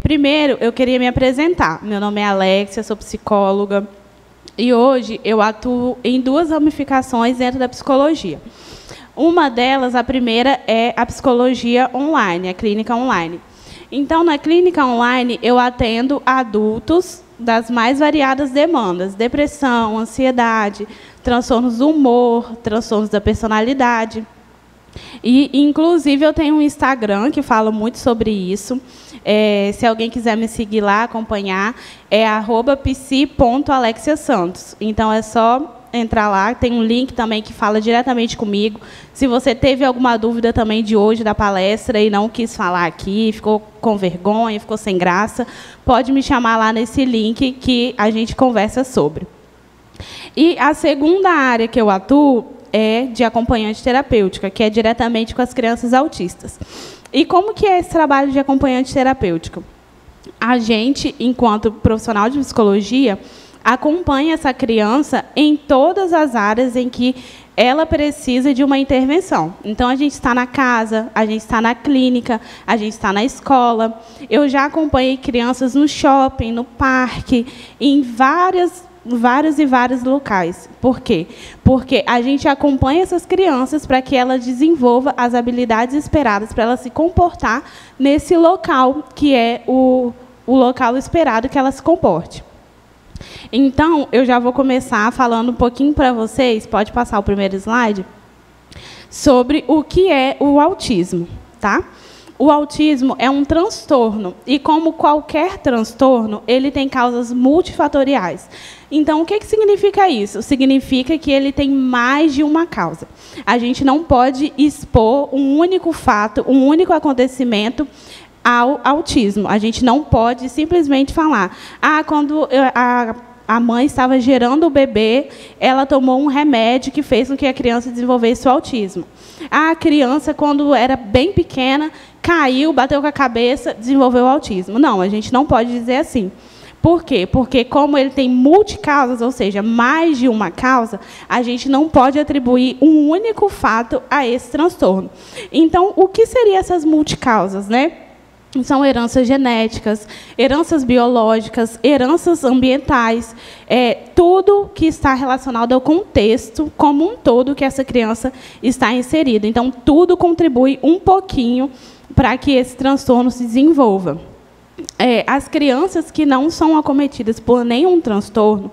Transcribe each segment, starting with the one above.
Primeiro, eu queria me apresentar. Meu nome é Alexia, sou psicóloga. E hoje eu atuo em 2 ramificações dentro da psicologia. Uma delas, a primeira, é a psicologia online, a clínica online. Então, na clínica online, eu atendo adultos das mais variadas demandas: depressão, ansiedade, transtornos do humor, transtornos da personalidade. E, inclusive, eu tenho um Instagram que fala muito sobre isso. Se alguém quiser me seguir lá, acompanhar, é @psi.alexiasantos. Então, é só entrar lá. Tem um link também que fala diretamente comigo. Se você teve alguma dúvida também de hoje da palestra e não quis falar aqui, ficou com vergonha, ficou sem graça, pode me chamar lá nesse link que a gente conversa sobre. E a segunda área que eu atuo é de acompanhante terapêutica, que é diretamente com as crianças autistas. E como que é esse trabalho de acompanhante terapêutico? A gente, enquanto profissional de psicologia, acompanha essa criança em todas as áreas em que ela precisa de uma intervenção. Então, a gente está na casa, a gente está na clínica, a gente está na escola. Eu já acompanhei crianças no shopping, no parque, em vários locais. Por quê? Porque a gente acompanha essas crianças para que ela desenvolva as habilidades esperadas para ela se comportar nesse local, que é o local esperado que ela se comporte. Então, eu já vou começar falando um pouquinho para vocês, pode passar o primeiro slide, sobre o que é o autismo, tá? O autismo é um transtorno, e como qualquer transtorno, ele tem causas multifatoriais. Então, o que significa isso? Significa que ele tem mais de uma causa. A gente não pode expor um único fato, um único acontecimento ao autismo. A gente não pode simplesmente falar: quando a mãe estava gerando o bebê, ela tomou um remédio que fez com que a criança desenvolvesse o autismo. A criança, quando era bem pequena, caiu, bateu com a cabeça, desenvolveu o autismo. Não, a gente não pode dizer assim. Por quê? Porque, como ele tem multicausas, ou seja, mais de uma causa, a gente não pode atribuir um único fato a esse transtorno. Então, o que seriam essas multicausas, né? São heranças genéticas, heranças biológicas, heranças ambientais, tudo que está relacionado ao contexto como um todo que essa criança está inserida. Então, tudo contribui um pouquinho para que esse transtorno se desenvolva. As crianças que não são acometidas por nenhum transtorno,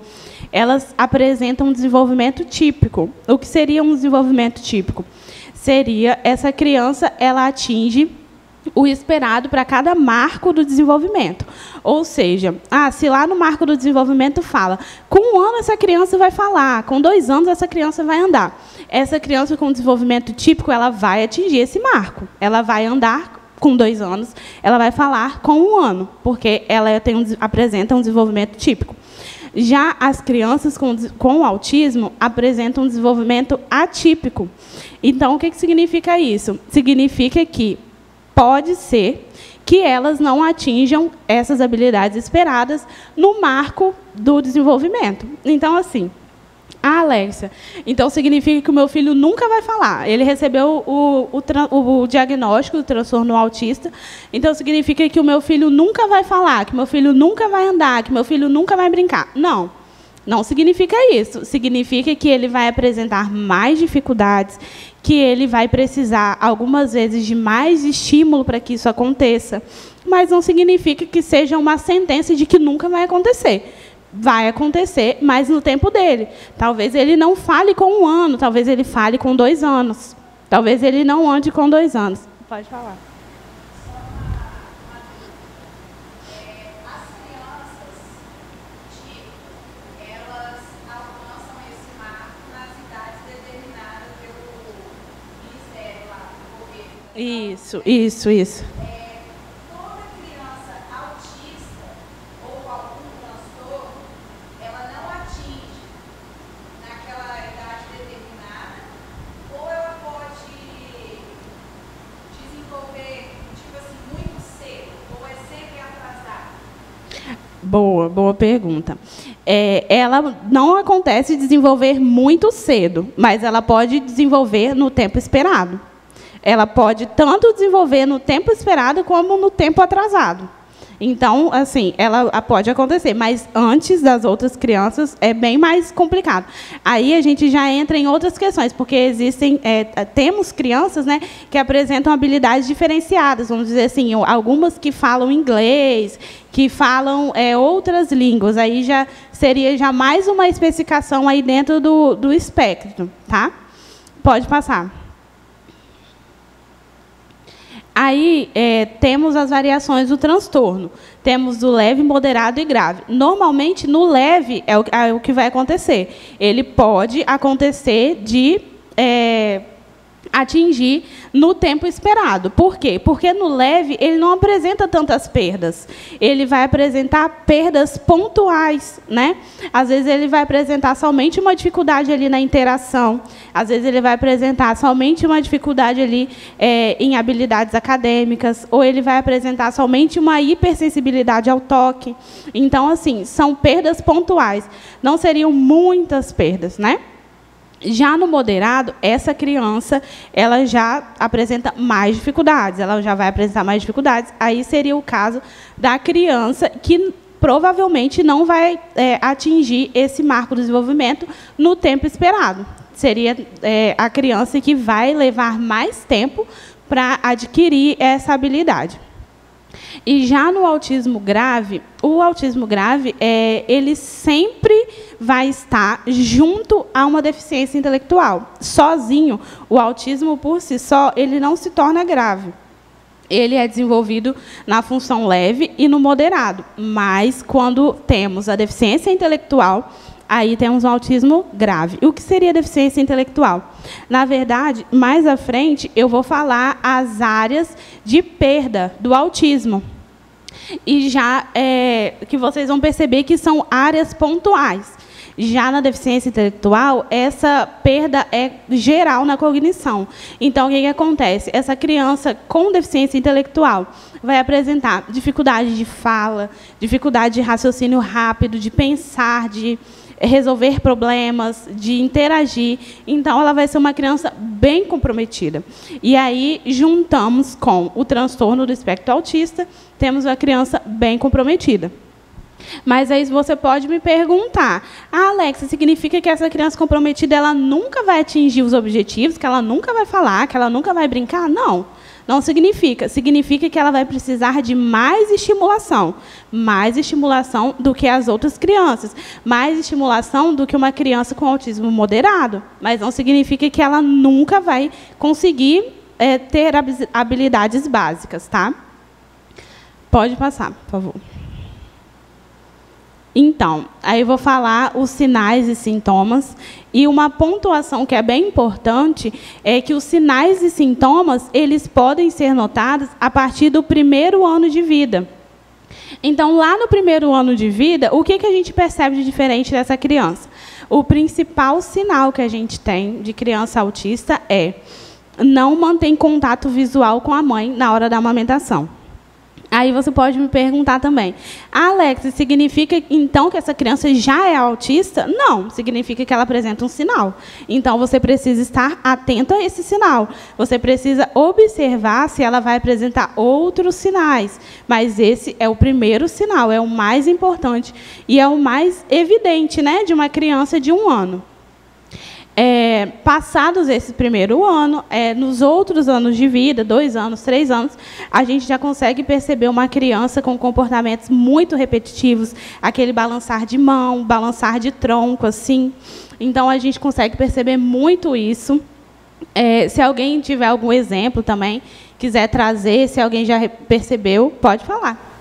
elas apresentam um desenvolvimento típico. O que seria um desenvolvimento típico? Seria essa criança, ela atinge o esperado para cada marco do desenvolvimento. Ou seja, se lá no marco do desenvolvimento fala, com 1 ano essa criança vai falar, com 2 anos essa criança vai andar. Essa criança com desenvolvimento típico, ela vai atingir esse marco. Ela vai andar com 2 anos, ela vai falar com 1 ano, porque ela apresenta um desenvolvimento típico. Já as crianças com autismo apresentam um desenvolvimento atípico. Então, o que significa isso? Significa que pode ser que elas não atinjam essas habilidades esperadas no marco do desenvolvimento. Então, assim, Alexia, então significa que o meu filho nunca vai falar. Ele recebeu o diagnóstico do transtorno autista, então significa que o meu filho nunca vai falar, que meu filho nunca vai andar, que meu filho nunca vai brincar. Não, não significa isso. Significa que ele vai apresentar mais dificuldades, que ele vai precisar, algumas vezes, de mais estímulo para que isso aconteça, mas não significa que seja uma sentença de que nunca vai acontecer. Vai acontecer, mas no tempo dele. Talvez ele não fale com 1 ano, talvez ele fale com 2 anos. Talvez ele não ande com 2 anos. Pode falar. Isso. Toda criança autista ou algum transtorno, ela não atinge naquela idade determinada, ou ela pode desenvolver, tipo assim, muito cedo, ou é sempre atrasada? Boa pergunta. Ela não acontece desenvolver muito cedo, mas ela pode desenvolver no tempo esperado. Ela pode tanto desenvolver no tempo esperado como no tempo atrasado. Então, assim, ela pode acontecer, mas antes das outras crianças é bem mais complicado. Aí a gente já entra em outras questões, porque existem, temos crianças, né, que apresentam habilidades diferenciadas, vamos dizer assim, algumas que falam inglês, que falam outras línguas. Aí já seria já mais uma especificação aí dentro do espectro, tá? Pode passar. Aí, temos as variações do transtorno. Temos o leve, moderado e grave. Normalmente, no leve, é o que vai acontecer. Ele pode acontecer de atingir no tempo esperado. Por quê? Porque no leve ele não apresenta tantas perdas. Ele vai apresentar perdas pontuais, né? Às vezes ele vai apresentar somente uma dificuldade ali na interação. Às vezes ele vai apresentar somente uma dificuldade ali em habilidades acadêmicas, ou ele vai apresentar somente uma hipersensibilidade ao toque. Então, assim, são perdas pontuais. Não seriam muitas perdas, né? Já no moderado, essa criança ela já apresenta mais dificuldades, ela já vai apresentar mais dificuldades. Aí seria o caso da criança que provavelmente não vai atingir esse marco do desenvolvimento no tempo esperado. Seria a criança que vai levar mais tempo para adquirir essa habilidade. E já no autismo grave, o autismo grave, ele sempre vai estar junto a uma deficiência intelectual. Sozinho, o autismo por si só, ele não se torna grave. Ele é desenvolvido na função leve e no moderado. Mas, quando temos a deficiência intelectual, aí temos um autismo grave. E o que seria deficiência intelectual? Na verdade, mais à frente, eu vou falar as áreas de perda do autismo. E já que vocês vão perceber que são áreas pontuais. Já na deficiência intelectual, essa perda é geral na cognição. Então, o que acontece? Essa criança com deficiência intelectual vai apresentar dificuldade de fala, dificuldade de raciocínio rápido, de pensar, de resolver problemas, de interagir. Então, ela vai ser uma criança bem comprometida. E aí, juntamos com o transtorno do espectro autista, temos uma criança bem comprometida. Mas aí você pode me perguntar, Alexa, significa que essa criança comprometida ela nunca vai atingir os objetivos, que ela nunca vai falar, que ela nunca vai brincar? Não, não significa. Significa que ela vai precisar de mais estimulação do que as outras crianças, mais estimulação do que uma criança com autismo moderado, mas não significa que ela nunca vai conseguir ter habilidades básicas, tá? Pode passar, por favor. Então, aí eu vou falar os sinais e sintomas. E uma pontuação que é bem importante é que os sinais e sintomas, eles podem ser notados a partir do primeiro ano de vida. Então, lá no primeiro ano de vida, o que a gente percebe de diferente dessa criança? O principal sinal que a gente tem de criança autista é não mantém contato visual com a mãe na hora da amamentação. Aí você pode me perguntar também, Alex, significa então que essa criança já é autista? Não, significa que ela apresenta um sinal. Então, você precisa estar atento a esse sinal. Você precisa observar se ela vai apresentar outros sinais. Mas esse é o primeiro sinal, é o mais importante e é o mais evidente, né, de uma criança de 1 ano. Passados esse primeiro ano, nos outros anos de vida, 2 anos, 3 anos, a gente já consegue perceber uma criança com comportamentos muito repetitivos, aquele balançar de mão, balançar de tronco, assim. Então, a gente consegue perceber muito isso. Se alguém tiver algum exemplo também, quiser trazer, se alguém já percebeu, pode falar.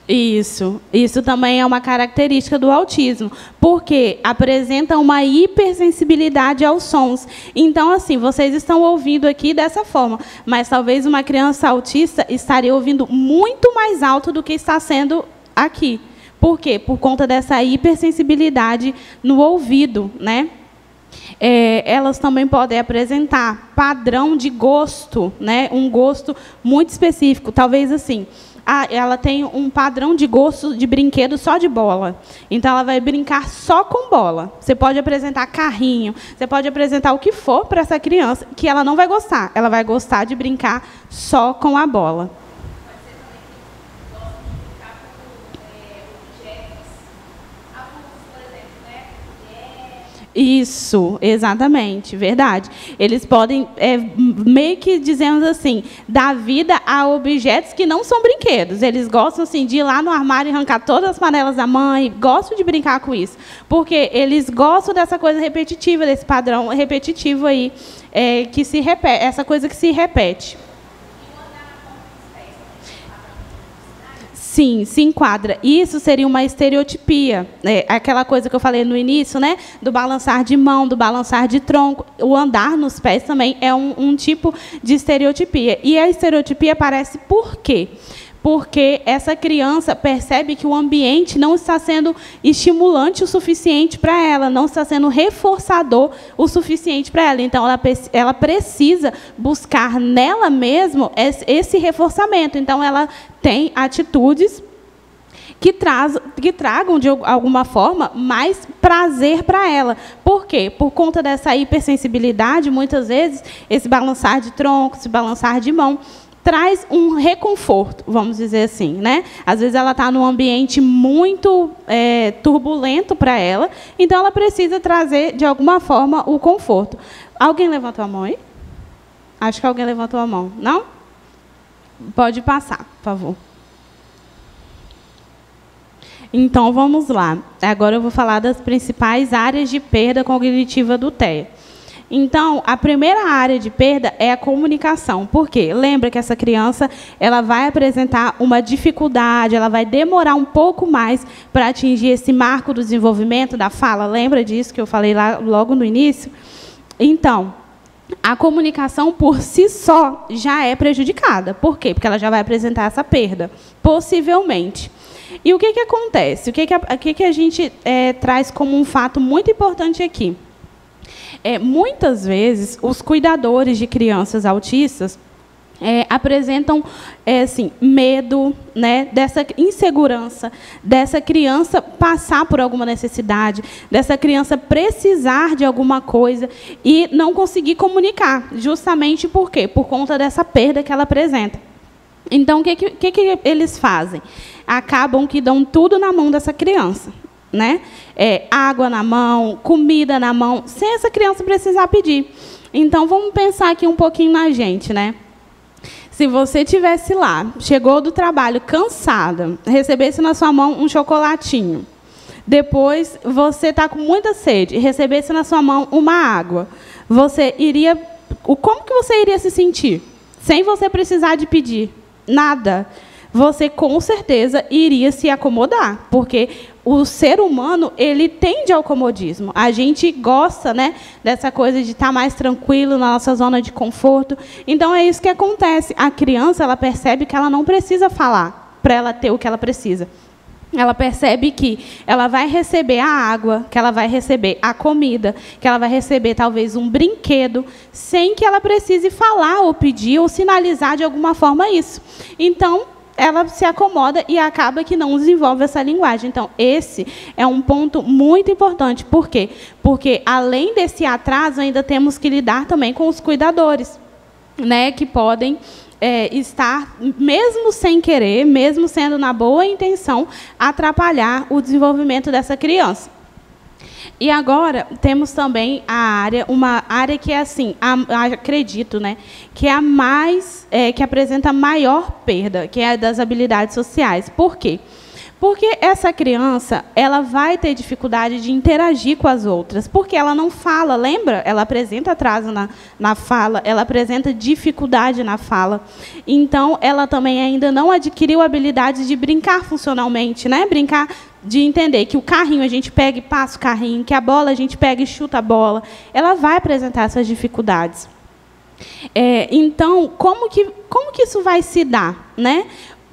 Isso também é uma característica do autismo, porque apresenta uma hipersensibilidade aos sons. Então, assim, vocês estão ouvindo aqui dessa forma, mas talvez uma criança autista estaria ouvindo muito mais alto do que está sendo aqui. Por quê? Por conta dessa hipersensibilidade no ouvido, né? Elas também podem apresentar padrão de gosto, né? Um gosto muito específico. Talvez assim, ela tem um padrão de gosto de brinquedo só de bola. Então, ela vai brincar só com bola. Você pode apresentar carrinho, você pode apresentar o que for para essa criança, que ela não vai gostar. Ela vai gostar de brincar só com a bola. Isso, exatamente, verdade. Eles podem, meio que dizemos assim, dar vida a objetos que não são brinquedos. Eles gostam assim, de ir lá no armário e arrancar todas as panelas da mãe, gostam de brincar com isso. Porque eles gostam dessa coisa repetitiva, desse padrão repetitivo aí, que se repete, essa coisa que se repete. Sim, se enquadra. Isso seria uma estereotipia. Aquela coisa que eu falei no início, né? Do balançar de mão, do balançar de tronco. O andar nos pés também é um tipo de estereotipia. E a estereotipia aparece por quê? Porque essa criança percebe que o ambiente não está sendo estimulante o suficiente para ela, não está sendo reforçador o suficiente para ela. Então, ela precisa buscar nela mesma esse reforçamento. Então, ela tem atitudes que tragam, de alguma forma, mais prazer para ela. Por quê? Por conta dessa hipersensibilidade, muitas vezes, esse balançar de tronco, esse balançar de mão, traz um reconforto, vamos dizer assim, né? Às vezes ela está num ambiente muito turbulento para ela, então ela precisa trazer, de alguma forma, o conforto. Alguém levantou a mão aí? Acho que alguém levantou a mão. Não? Pode passar, por favor. Então, vamos lá. Agora eu vou falar das principais áreas de perda cognitiva do TEA. Então, a primeira área de perda é a comunicação. Por quê? Lembra que essa criança ela vai apresentar uma dificuldade, ela vai demorar um pouco mais para atingir esse marco do desenvolvimento da fala. Lembra disso que eu falei lá logo no início? Então, a comunicação por si só já é prejudicada. Por quê? Porque ela já vai apresentar essa perda, possivelmente. E o que acontece? O que a gente traz como um fato muito importante aqui? Muitas vezes, os cuidadores de crianças autistas apresentam assim, medo, né, dessa insegurança, dessa criança passar por alguma necessidade, dessa criança precisar de alguma coisa e não conseguir comunicar, justamente por quê? Por conta dessa perda que ela apresenta. Então, o que eles fazem? Acabam que dão tudo na mão dessa criança. Né? Água na mão, comida na mão, sem essa criança precisar pedir. Então, vamos pensar aqui um pouquinho na gente, né? Se você estivesse lá, chegou do trabalho cansada, recebesse na sua mão um chocolatinho, depois você está com muita sede, recebesse na sua mão uma água, como que você iria se sentir? Sem você precisar de pedir nada. Você, com certeza, iria se acomodar, porque o ser humano, ele tende ao comodismo. A gente gosta, né, dessa coisa de estar mais tranquilo na nossa zona de conforto. Então, é isso que acontece. A criança, ela percebe que ela não precisa falar para ela ter o que ela precisa. Ela percebe que ela vai receber a água, que ela vai receber a comida, que ela vai receber, talvez, um brinquedo, sem que ela precise falar ou pedir ou sinalizar de alguma forma isso. Então, ela se acomoda e acaba que não desenvolve essa linguagem. Então, esse é um ponto muito importante. Por quê? Porque, além desse atraso, ainda temos que lidar também com os cuidadores, né, que podem estar, mesmo sem querer, mesmo sendo na boa intenção, atrapalhar o desenvolvimento dessa criança. E agora temos também uma área que é assim, acredito, né, que é a mais, que apresenta maior perda, que é a das habilidades sociais. Por quê? Porque essa criança, ela vai ter dificuldade de interagir com as outras, porque ela não fala, lembra? Ela apresenta atraso na fala, ela apresenta dificuldade na fala. Então, ela também ainda não adquiriu a habilidade de brincar funcionalmente, né? Brincar de entender que o carrinho a gente pega e passa o carrinho, que a bola a gente pega e chuta a bola. Ela vai apresentar essas dificuldades. Então, como que isso vai se dar, né?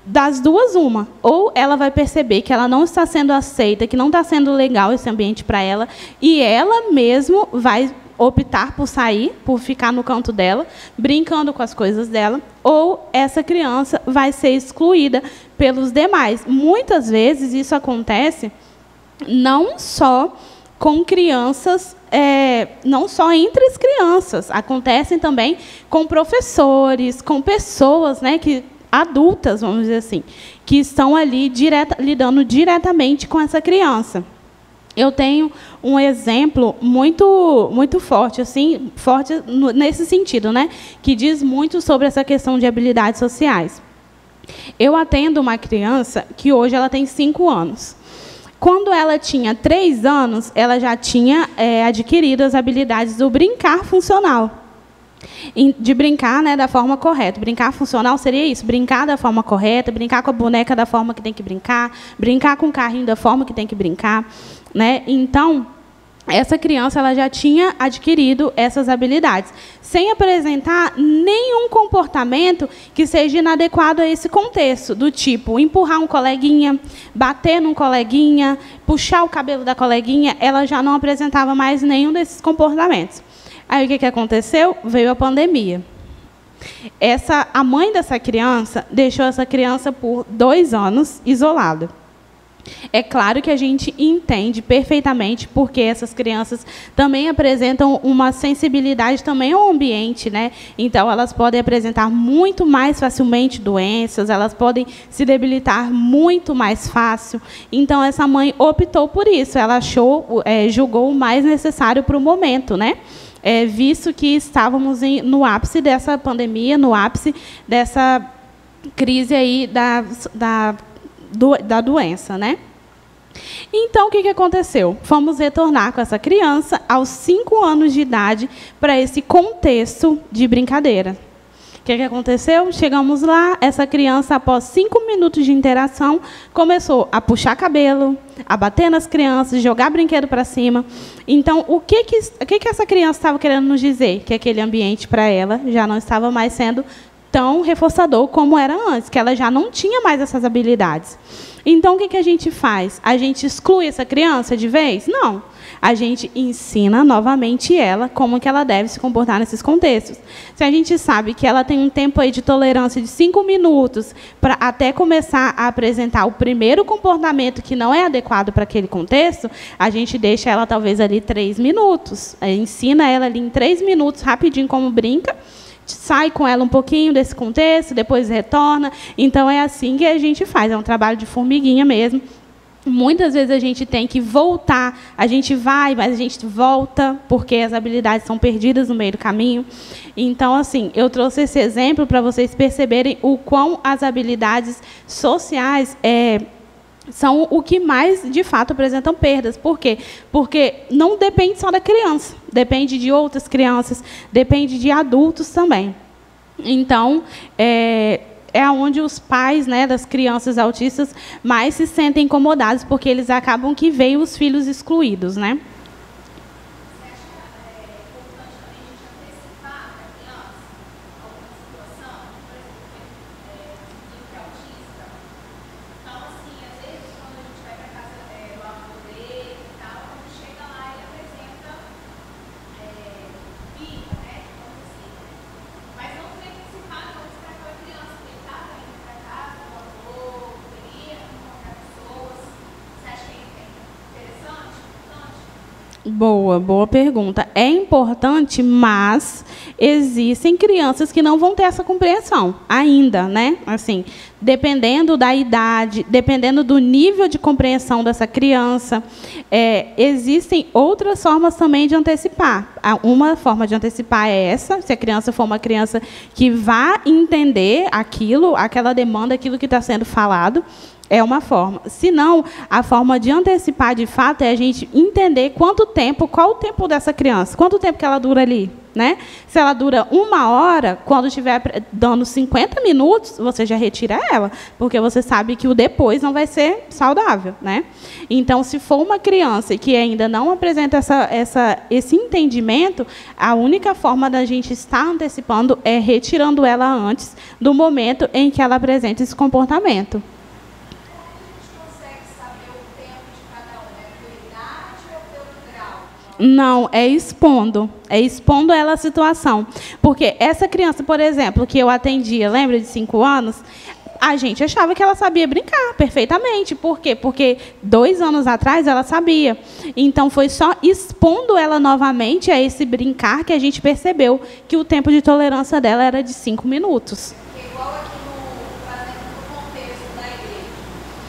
das duas, uma. Ou ela vai perceber que ela não está sendo aceita, que não está sendo legal esse ambiente para ela, e ela mesmo vai optar por sair, por ficar no canto dela, brincando com as coisas dela, ou essa criança vai ser excluída pelos demais. Muitas vezes isso acontece não só com crianças, não só entre as crianças, acontecem também com professores, com pessoas, né, adultas, vamos dizer assim, que estão ali lidando diretamente com essa criança. Eu tenho um exemplo muito forte, assim, forte nesse sentido, né, que diz muito sobre essa questão de habilidades sociais. Eu atendo uma criança que hoje ela tem 5 anos. Quando ela tinha 3 anos, ela já tinha adquirido as habilidades do brincar funcional. De brincar, né, da forma correta. Brincar funcional seria isso, brincar da forma correta, brincar com a boneca da forma que tem que brincar com o carrinho da forma que tem que brincar, né? Então, essa criança ela já tinha adquirido essas habilidades, sem apresentar nenhum comportamento que seja inadequado a esse contexto, do tipo empurrar um coleguinha, bater num coleguinha, puxar o cabelo da coleguinha. Ela já não apresentava mais nenhum desses comportamentos. Aí, o que aconteceu? Veio a pandemia. A mãe dessa criança deixou essa criança por 2 anos isolada. É claro que a gente entende perfeitamente porque essas crianças também apresentam uma sensibilidade também ao ambiente, né? Então, elas podem apresentar muito mais facilmente doenças, elas podem se debilitar muito mais fácil. Então, essa mãe optou por isso. Ela julgou o mais necessário para o momento, né? Visto que estávamos no ápice dessa pandemia, no ápice dessa crise aí da doença, né? Então, o que aconteceu? Fomos retornar com essa criança aos 5 anos de idade para esse contexto de brincadeira. O que aconteceu? Chegamos lá, essa criança, após 5 minutos de interação, começou a puxar cabelo, a bater nas crianças, jogar brinquedo para cima. Então, o que essa criança estava querendo nos dizer? Que aquele ambiente para ela já não estava mais sendo tão reforçador como era antes, que ela já não tinha mais essas habilidades. Então, o que a gente faz? A gente exclui essa criança de vez? Não. A gente ensina novamente ela como que ela deve se comportar nesses contextos. Se a gente sabe que ela tem um tempo aí de tolerância de 5 minutos para até começar a apresentar o primeiro comportamento que não é adequado para aquele contexto, a gente deixa ela talvez ali 3 minutos. Ensina ela ali em 3 minutos, rapidinho, como brinca, sai com ela um pouquinho desse contexto, depois retorna. Então, é assim que a gente faz, é um trabalho de formiguinha mesmo. Muitas vezes a gente tem que voltar, a gente vai, mas a gente volta, porque as habilidades são perdidas no meio do caminho. Então, assim, eu trouxe esse exemplo para vocês perceberem o quão as habilidades sociais são o que mais, de fato, apresentam perdas. Por quê? Porque não depende só da criança, depende de outras crianças, depende de adultos também. Então, é onde os pais, né, das crianças autistas mais se sentem incomodados, porque eles acabam que veem os filhos excluídos, né? Boa pergunta. É importante, mas existem crianças que não vão ter essa compreensão ainda, né? Assim, dependendo da idade, dependendo do nível de compreensão dessa criança, existem outras formas também de antecipar. Uma forma de antecipar é essa, se a criança for uma criança que vá entender aquela demanda, aquilo que está sendo falado, é uma forma. Se não, a forma de antecipar, de fato, é a gente entender qual o tempo dessa criança, quanto tempo que ela dura ali. né? Se ela dura 1 hora, quando estiver dando 50 minutos, você já retira ela, porque você sabe que o depois não vai ser saudável, né? Então, se for uma criança que ainda não apresenta esse entendimento, a única forma da gente estar antecipando é retirando ela antes do momento em que ela apresenta esse comportamento. Não, é expondo ela à situação. Porque essa criança, por exemplo, que eu atendia, lembra, de 5 anos, a gente achava que ela sabia brincar perfeitamente. Por quê? Porque 2 anos atrás ela sabia. Então, foi só expondo ela novamente a esse brincar que a gente percebeu que o tempo de tolerância dela era de 5 minutos. Igual aqui no contexto da igreja,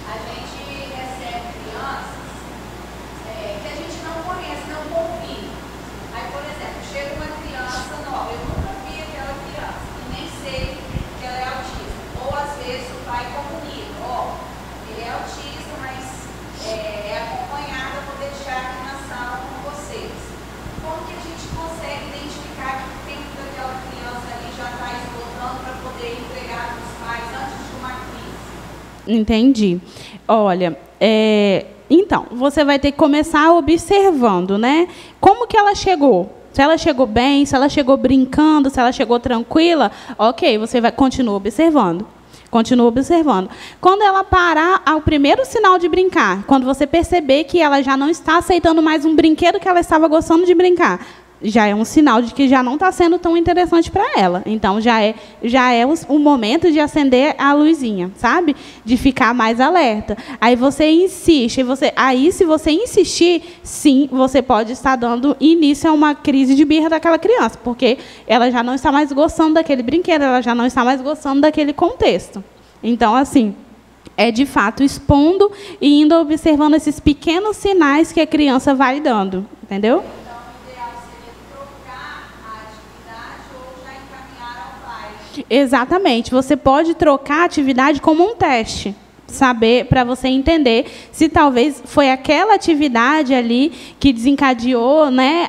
a gente recebe crianças que a gente não conhece, não convive. Aí, por exemplo, chega uma criança nova, eu nunca vi aquela criança e nem sei que ela é autista. Ou, às vezes, o pai comunica, ele é autista, mas é acompanhado, eu vou deixar aqui na sala com vocês. Como que a gente consegue identificar que o tempo daquela criança ali já está esgotando para poder entregar para os pais antes de uma crise? Entendi. Olha, então, você vai ter que começar observando, né? Como que ela chegou? Se ela chegou bem, se ela chegou brincando, se ela chegou tranquila, ok, você continua observando. Continua observando. Quando ela parar ao primeiro sinal de brincar, quando você perceber que ela já não está aceitando mais um brinquedo que ela estava gostando de brincar, já é um sinal de que já não está sendo tão interessante para ela. Então, já é o momento de acender a luzinha, sabe? De ficar mais alerta. Aí você insiste. Aí, se você insistir, sim, você pode estar dando início a uma crise de birra daquela criança, porque ela já não está mais gostando daquele brinquedo, ela já não está mais gostando daquele contexto. Então, assim, é de fato expondo e indo observando esses pequenos sinais que a criança vai dando. Entendeu? Exatamente. Você pode trocar a atividade como um teste, saber, para você entender se talvez foi aquela atividade ali que desencadeou, né,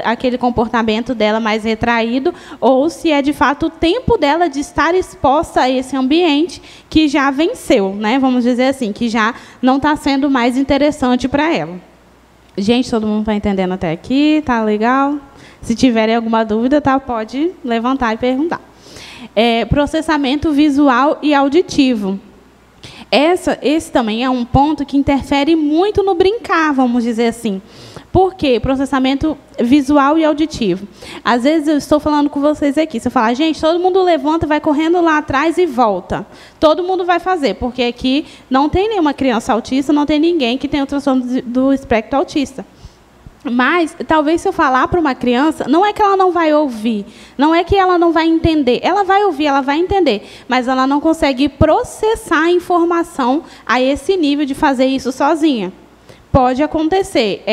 aquele comportamento dela mais retraído, ou se é de fato o tempo dela de estar exposta a esse ambiente que já venceu, né, vamos dizer assim, que já não está sendo mais interessante para ela. Gente, todo mundo está entendendo até aqui? Tá legal? Se tiverem alguma dúvida, tá, pode levantar e perguntar. Processamento visual e auditivo. Esse também é um ponto que interfere muito no brincar, vamos dizer assim. Por quê? Processamento visual e auditivo. Às vezes eu estou falando com vocês aqui, você fala, gente, todo mundo levanta, vai correndo lá atrás e volta. Todo mundo vai fazer, porque aqui não tem nenhuma criança autista, não tem ninguém que tenha o transtorno do espectro autista. Mas, talvez, se eu falar para uma criança, não é que ela não vai ouvir, não é que ela não vai entender. Ela vai ouvir, ela vai entender, mas ela não consegue processar a informação a esse nível de fazer isso sozinha. Pode acontecer.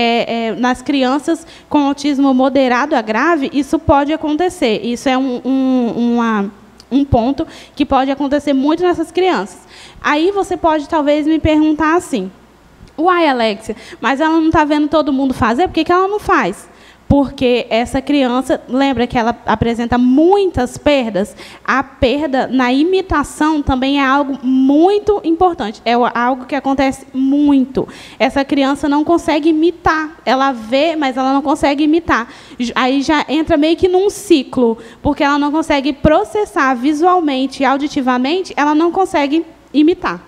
Nas crianças com autismo moderado a grave, isso pode acontecer. Isso é um ponto que pode acontecer muito nessas crianças. Aí você pode, talvez, me perguntar assim, uai, Alexia, mas ela não está vendo todo mundo fazer, por que ela não faz? Porque essa criança, lembra que ela apresenta muitas perdas? A perda na imitação também é algo muito importante, é algo que acontece muito. Essa criança não consegue imitar, ela vê, mas ela não consegue imitar. Aí já entra meio que num ciclo, porque ela não consegue processar visualmente e auditivamente, ela não consegue imitar.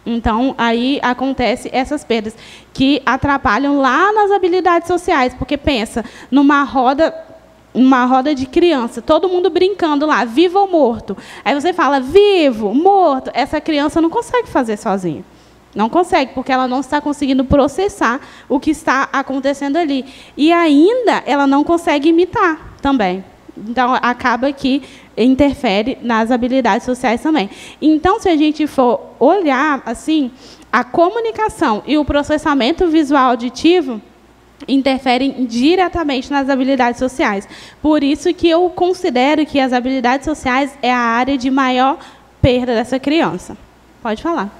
Então, aí acontecem essas perdas que atrapalham lá nas habilidades sociais, porque pensa, numa roda de criança, todo mundo brincando lá, vivo ou morto. Aí você fala, vivo, morto. Essa criança não consegue fazer sozinha. Não consegue, porque ela não está conseguindo processar o que está acontecendo ali. E ainda ela não consegue imitar também. Então, acaba que interfere nas habilidades sociais também. Então, se a gente for olhar assim, a comunicação e o processamento visual auditivo interferem diretamente nas habilidades sociais. Por isso que eu considero que as habilidades sociais é a área de maior perda dessa criança. Pode falar.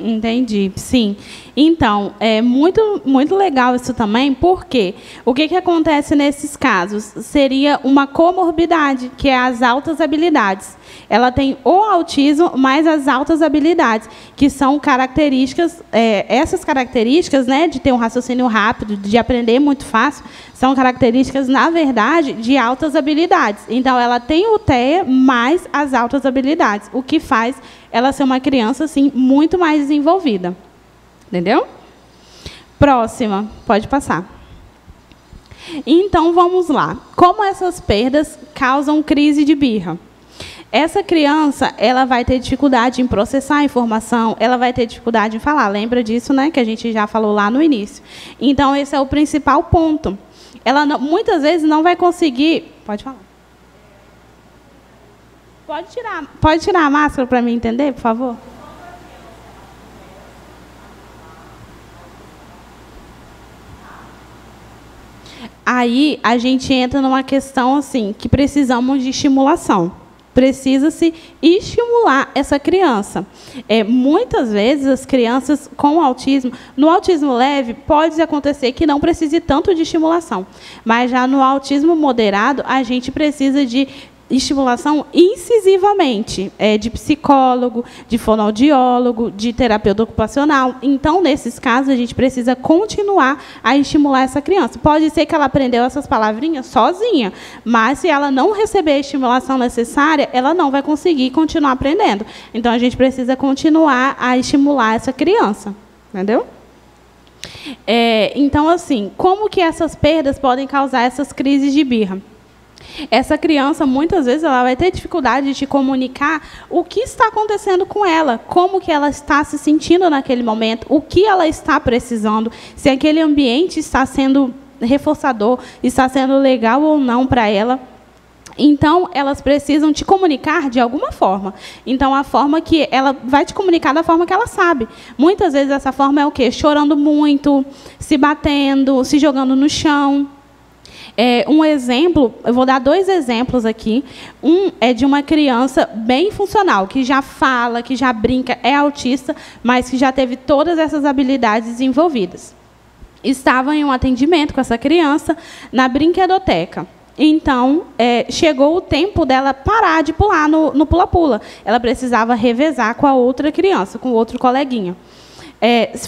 Entendi, sim. Então, é muito legal isso também, porque o que acontece nesses casos? Seria uma comorbidade, que é as altas habilidades. Ela tem o autismo, mais as altas habilidades, que são características, essas características, né, de ter um raciocínio rápido, de aprender muito fácil, são características, na verdade, de altas habilidades. Então, ela tem o TEA mais as altas habilidades, o que faz ela ser uma criança assim, muito mais desenvolvida. Entendeu? Próxima, pode passar. Então, vamos lá. Como essas perdas causam crise de birra? Essa criança, ela vai ter dificuldade em processar a informação, ela vai ter dificuldade em falar. Lembra disso, né, que a gente já falou lá no início. Então, esse é o principal ponto. Ela não, muitas vezes não vai conseguir... Pode falar. Pode tirar a máscara para mim entender, por favor? Aí a gente entra numa questão assim, que precisamos de estimulação. Precisa-se estimular essa criança. Muitas vezes as crianças com autismo, no autismo leve, pode acontecer que não precise tanto de estimulação. Mas já no autismo moderado, a gente precisa de estimulação incisivamente, de psicólogo, de fonoaudiólogo, de terapeuta ocupacional. Então, nesses casos, a gente precisa continuar a estimular essa criança. Pode ser que ela aprendeu essas palavrinhas sozinha, mas se ela não receber a estimulação necessária, ela não vai conseguir continuar aprendendo. Então, a gente precisa continuar a estimular essa criança. Entendeu? Então, assim, como que essas perdas podem causar essas crises de birra? Essa criança, muitas vezes, ela vai ter dificuldade de comunicar o que está acontecendo com ela, como que ela está se sentindo naquele momento, o que ela está precisando, se aquele ambiente está sendo reforçador, está sendo legal ou não para ela. Então, elas precisam te comunicar de alguma forma. Então, a forma que ela vai te comunicar da forma que ela sabe. Muitas vezes, essa forma é o quê? Chorando muito, se batendo, se jogando no chão. Um exemplo, eu vou dar 2 exemplos aqui. Um é de uma criança bem funcional, que já fala, que já brinca, é autista, mas que já teve todas essas habilidades desenvolvidas. Estava em um atendimento com essa criança na brinquedoteca. Então, chegou o tempo dela parar de pular no pula-pula. Ela precisava revezar com a outra criança, com o outro coleguinha.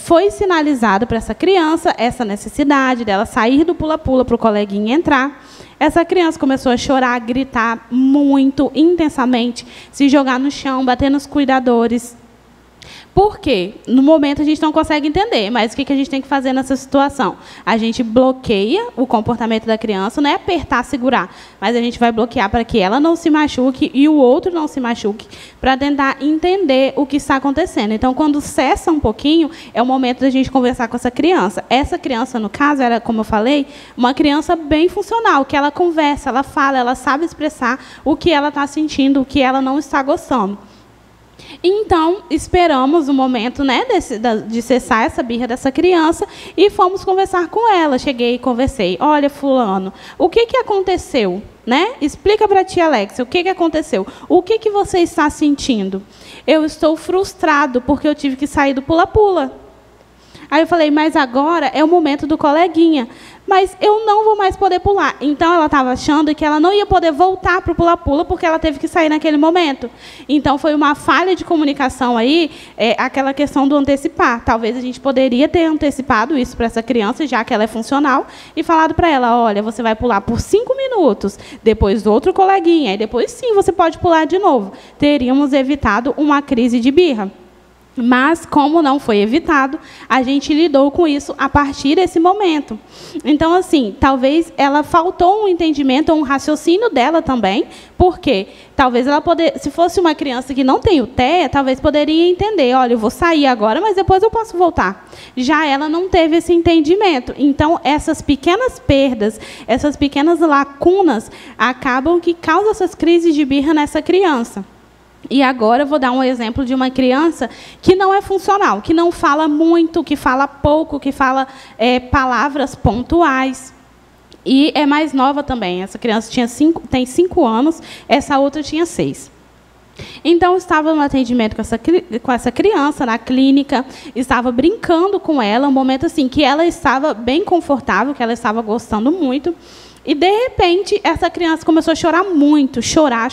Foi sinalizado para essa criança essa necessidade dela sair do pula-pula para o coleguinha entrar. Essa criança começou a chorar, a gritar muito, intensamente, se jogar no chão, bater nos cuidadores. Por quê? No momento a gente não consegue entender, mas o que a gente tem que fazer nessa situação? A gente bloqueia o comportamento da criança, não é apertar, segurar, mas a gente vai bloquear para que ela não se machuque e o outro não se machuque, para tentar entender o que está acontecendo. Então, quando cessa um pouquinho, é o momento da gente conversar com essa criança. Essa criança, no caso, era, como eu falei, uma criança bem funcional, que ela conversa, ela fala, ela sabe expressar o que ela está sentindo, o que ela não está gostando. Então, esperamos o momento, né, de cessar essa birra dessa criança e fomos conversar com ela. Cheguei e conversei. Olha, fulano, o que aconteceu? Né? Explica para a tia Alexia o que aconteceu. O que você está sentindo? Eu estou frustrado porque eu tive que sair do pula-pula. Aí eu falei, mas agora é o momento do coleguinha. Mas eu não vou mais poder pular. Então, ela estava achando que ela não ia poder voltar para o pula-pula porque ela teve que sair naquele momento. Então, foi uma falha de comunicação aí, aquela questão do antecipar. Talvez a gente poderia ter antecipado isso para essa criança, já que ela é funcional, e falado para ela, olha, você vai pular por 5 minutos, depois outro coleguinha, e depois, sim, você pode pular de novo. Teríamos evitado uma crise de birra. Mas, como não foi evitado, a gente lidou com isso a partir desse momento. Então, assim, talvez ela faltou um entendimento ou um raciocínio dela também, porque talvez ela se fosse uma criança que não tem o TEA, talvez poderia entender, olha, eu vou sair agora, mas depois eu posso voltar. Já ela não teve esse entendimento. Então, essas pequenas perdas, essas pequenas lacunas, acabam que causam essas crises de birra nessa criança. E agora eu vou dar um exemplo de uma criança que não é funcional, que não fala muito, que fala pouco, que fala palavras pontuais. E é mais nova também. Essa criança tem 5 anos, essa outra tinha 6. Então, eu estava no atendimento com essa criança, na clínica, estava brincando com ela, um momento assim que ela estava bem confortável, que ela estava gostando muito, e, de repente, essa criança começou a chorar muito, chorar,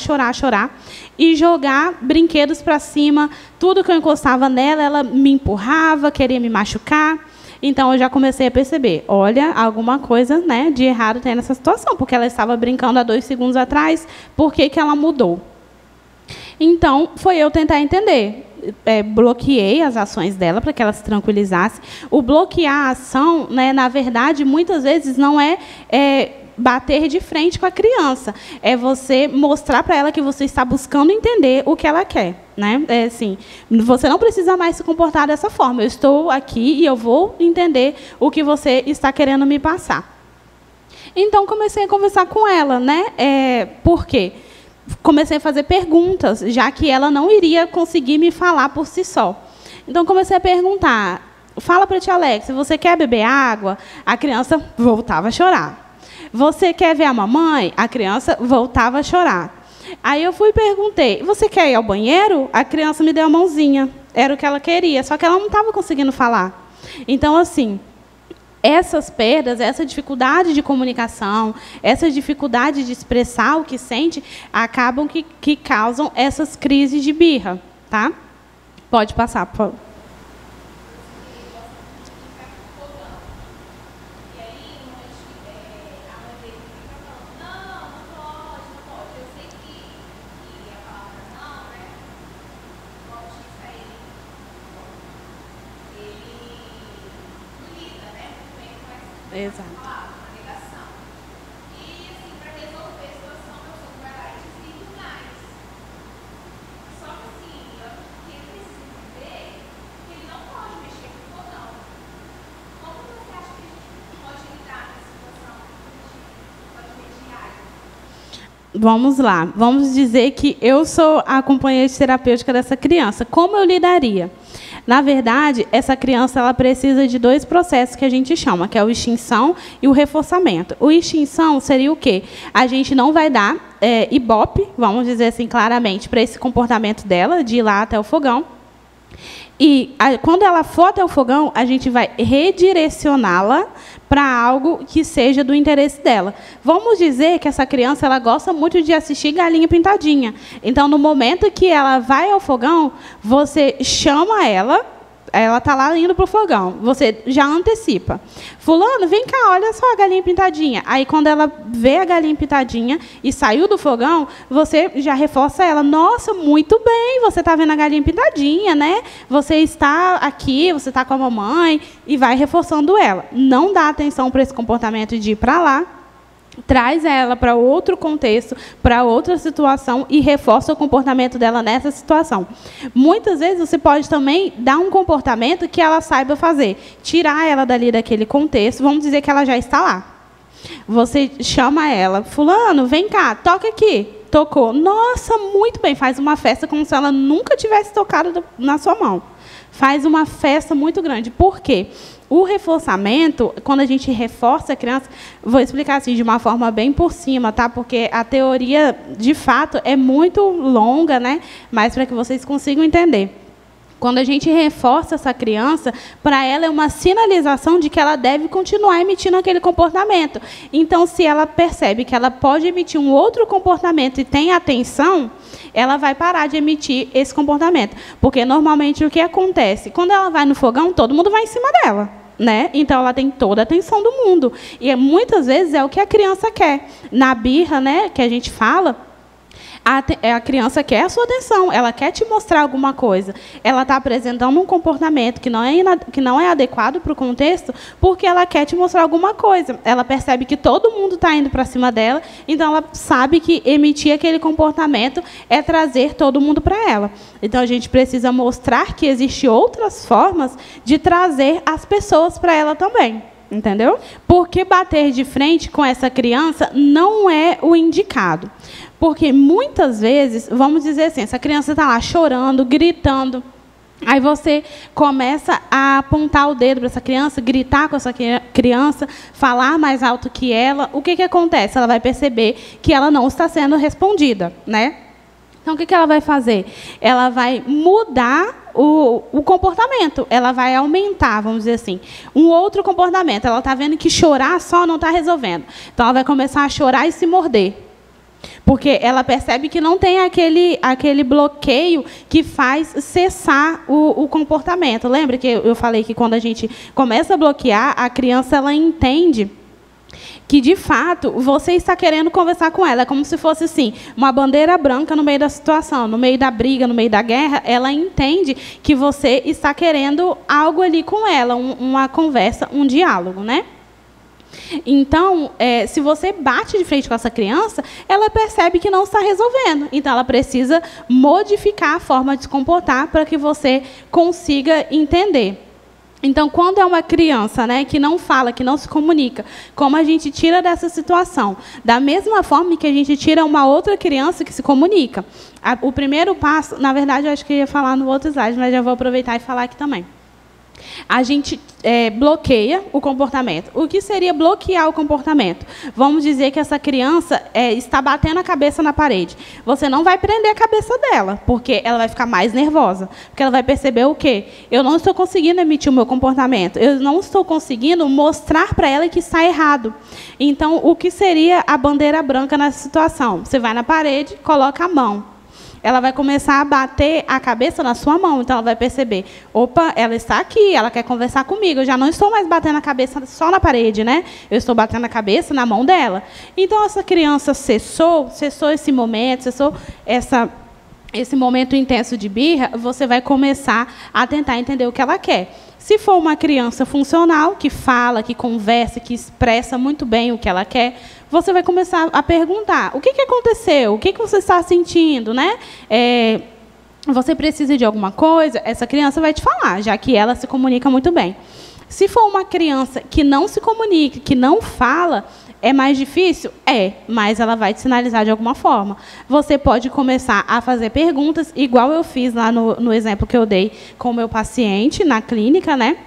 e jogar brinquedos para cima. Tudo que eu encostava nela, ela me empurrava, queria me machucar. Então, eu já comecei a perceber, olha, alguma coisa, né, de errado tem nessa situação, porque ela estava brincando há 2 segundos atrás, por que ela mudou? Então, foi eu tentar entender. Bloqueei as ações dela para que ela se tranquilizasse. O bloquear a ação, né, na verdade, muitas vezes não é bater de frente com a criança. É você mostrar para ela que você está buscando entender o que ela quer. Né? Assim, você não precisa mais se comportar dessa forma. Eu estou aqui e eu vou entender o que você está querendo me passar. Então, comecei a conversar com ela. Né? Por quê? Comecei a fazer perguntas, já que ela não iria conseguir me falar por si só. Então, comecei a perguntar, fala para a tia Alex, você quer beber água? A criança voltava a chorar. Você quer ver a mamãe? A criança voltava a chorar. Aí eu fui e perguntei, você quer ir ao banheiro? A criança me deu a mãozinha, era o que ela queria, só que ela não estava conseguindo falar. Então, assim, essas perdas, essa dificuldade de comunicação, essa dificuldade de expressar o que sente, acabam que causam essas crises de birra. Tá? Pode passar, por favor. Exato. E, assim, para resolver a situação, eu só vai lá e desligo mais. Só que, assim, ele precisa entender que ele não pode mexer com o fogão. Como você acha que a gente pode lidar nessa situação? Pode mediar? Vamos lá. Vamos dizer que eu sou a companheira terapêutica dessa criança. Como eu lidaria? Na verdade, essa criança ela precisa de 2 processos que a gente chama, que é o extinção e o reforçamento. O extinção seria o quê? A gente não vai dar ibope, vamos dizer assim claramente, para esse comportamento dela, de ir lá até o fogão. E quando ela for até o fogão, a gente vai redirecioná-la para algo que seja do interesse dela. Vamos dizer que essa criança ela gosta muito de assistir Galinha Pintadinha. Então, no momento que ela vai ao fogão, você chama ela está lá indo para o fogão. Você já antecipa. Fulano, vem cá, olha só a galinha pintadinha. Aí, quando ela vê a galinha pintadinha e saiu do fogão, você já reforça ela. Nossa, muito bem, você está vendo a galinha pintadinha, né? Você está aqui, você está com a mamãe, e vai reforçando ela. Não dá atenção para esse comportamento de ir para lá. Traz ela para outro contexto, para outra situação e reforça o comportamento dela nessa situação. Muitas vezes você pode também dar um comportamento que ela saiba fazer. Tirar ela dali daquele contexto, vamos dizer que ela já está lá. Você chama ela, fulano, vem cá, toca aqui. Tocou. Nossa, muito bem, faz uma festa como se ela nunca tivesse tocado na sua mão. Faz uma festa muito grande. Por quê? O reforçamento, quando a gente reforça a criança, vou explicar assim de uma forma bem por cima, tá? Porque a teoria, de fato, é muito longa, né? Mas para que vocês consigam entender. Quando a gente reforça essa criança, para ela é uma sinalização de que ela deve continuar emitindo aquele comportamento. Então, se ela percebe que ela pode emitir um outro comportamento e tem atenção, ela vai parar de emitir esse comportamento. Porque, normalmente, o que acontece? Quando ela vai no fogão, todo mundo vai em cima dela. Né? Então, ela tem toda a atenção do mundo. E, muitas vezes, é o que a criança quer. Na birra, né, que a gente fala, a criança quer a sua atenção, ela quer te mostrar alguma coisa. Ela está apresentando um comportamento que não é adequado para o contexto, porque ela quer te mostrar alguma coisa. Ela percebe que todo mundo está indo para cima dela, então ela sabe que emitir aquele comportamento é trazer todo mundo para ela. Então, a gente precisa mostrar que existem outras formas de trazer as pessoas para ela também. Entendeu? Porque bater de frente com essa criança não é o indicado. Porque, muitas vezes, vamos dizer assim, essa criança está lá chorando, gritando. Aí você começa a apontar o dedo para essa criança, gritar com essa criança, falar mais alto que ela. O que acontece? Ela vai perceber que ela não está sendo respondida, né? Então, o que ela vai fazer? Ela vai mudar o comportamento, ela vai aumentar, vamos dizer assim, um outro comportamento. Ela está vendo que chorar só não está resolvendo. Então, ela vai começar a chorar e se morder. Porque ela percebe que não tem aquele bloqueio que faz cessar o comportamento. Lembra que eu falei que quando a gente começa a bloquear, a criança ela entende que, de fato, você está querendo conversar com ela. É como se fosse assim, uma bandeira branca no meio da situação, no meio da briga, no meio da guerra. Ela entende que você está querendo algo ali com ela, uma conversa, um diálogo, né? Então, se você bate de frente com essa criança, ela percebe que não está resolvendo. Então, ela precisa modificar a forma de se comportar para que você consiga entender. Então, quando é uma criança, né, que não fala, que não se comunica, como a gente tira dessa situação? Da mesma forma que a gente tira uma outra criança que se comunica. O primeiro passo, na verdade, eu acho que eu ia falar no outro slide, mas já vou aproveitar e falar aqui também. A gente bloqueia o comportamento. O que seria bloquear o comportamento? Vamos dizer que essa criança está batendo a cabeça na parede. Você não vai prender a cabeça dela, porque ela vai ficar mais nervosa. Porque ela vai perceber o quê? Eu não estou conseguindo emitir o meu comportamento. Eu não estou conseguindo mostrar para ela que está errado. Então, o que seria a bandeira branca nessa situação? Você vai na parede, coloca a mão. Ela vai começar a bater a cabeça na sua mão. Então, ela vai perceber, opa, ela está aqui, ela quer conversar comigo. Eu já não estou mais batendo a cabeça só na parede, né? Eu estou batendo a cabeça na mão dela. Então, essa criança cessou esse momento, cessou esse momento intenso de birra, você vai começar a tentar entender o que ela quer. Se for uma criança funcional, que fala, que conversa, que expressa muito bem o que ela quer, você vai começar a perguntar, o que aconteceu? O que você está sentindo? Né? Você precisa de alguma coisa? Essa criança vai te falar, já que ela se comunica muito bem. Se for uma criança que não se comunica, que não fala, é mais difícil? Mas ela vai te sinalizar de alguma forma. Você pode começar a fazer perguntas, igual eu fiz lá no exemplo que eu dei com o meu paciente na clínica, né?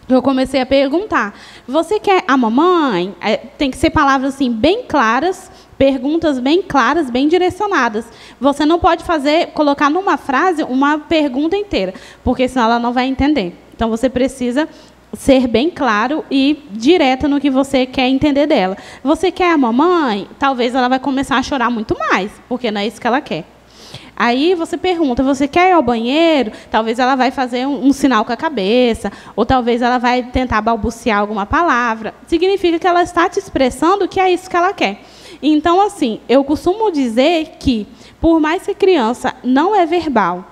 Eu comecei a perguntar, você quer a mamãe? Tem que ser palavras assim, bem claras, perguntas bem claras, bem direcionadas. Você não pode colocar numa frase uma pergunta inteira, porque senão ela não vai entender. Então, você precisa ser bem claro e direto no que você quer entender dela. Você quer a mamãe? Talvez ela vai começar a chorar muito mais, porque não é isso que ela quer. Aí você pergunta, você quer ir ao banheiro? Talvez ela vai fazer um sinal com a cabeça, ou talvez ela vai tentar balbuciar alguma palavra. Significa que ela está te expressando que é isso que ela quer. Então, assim, eu costumo dizer que, por mais que a criança não é verbal,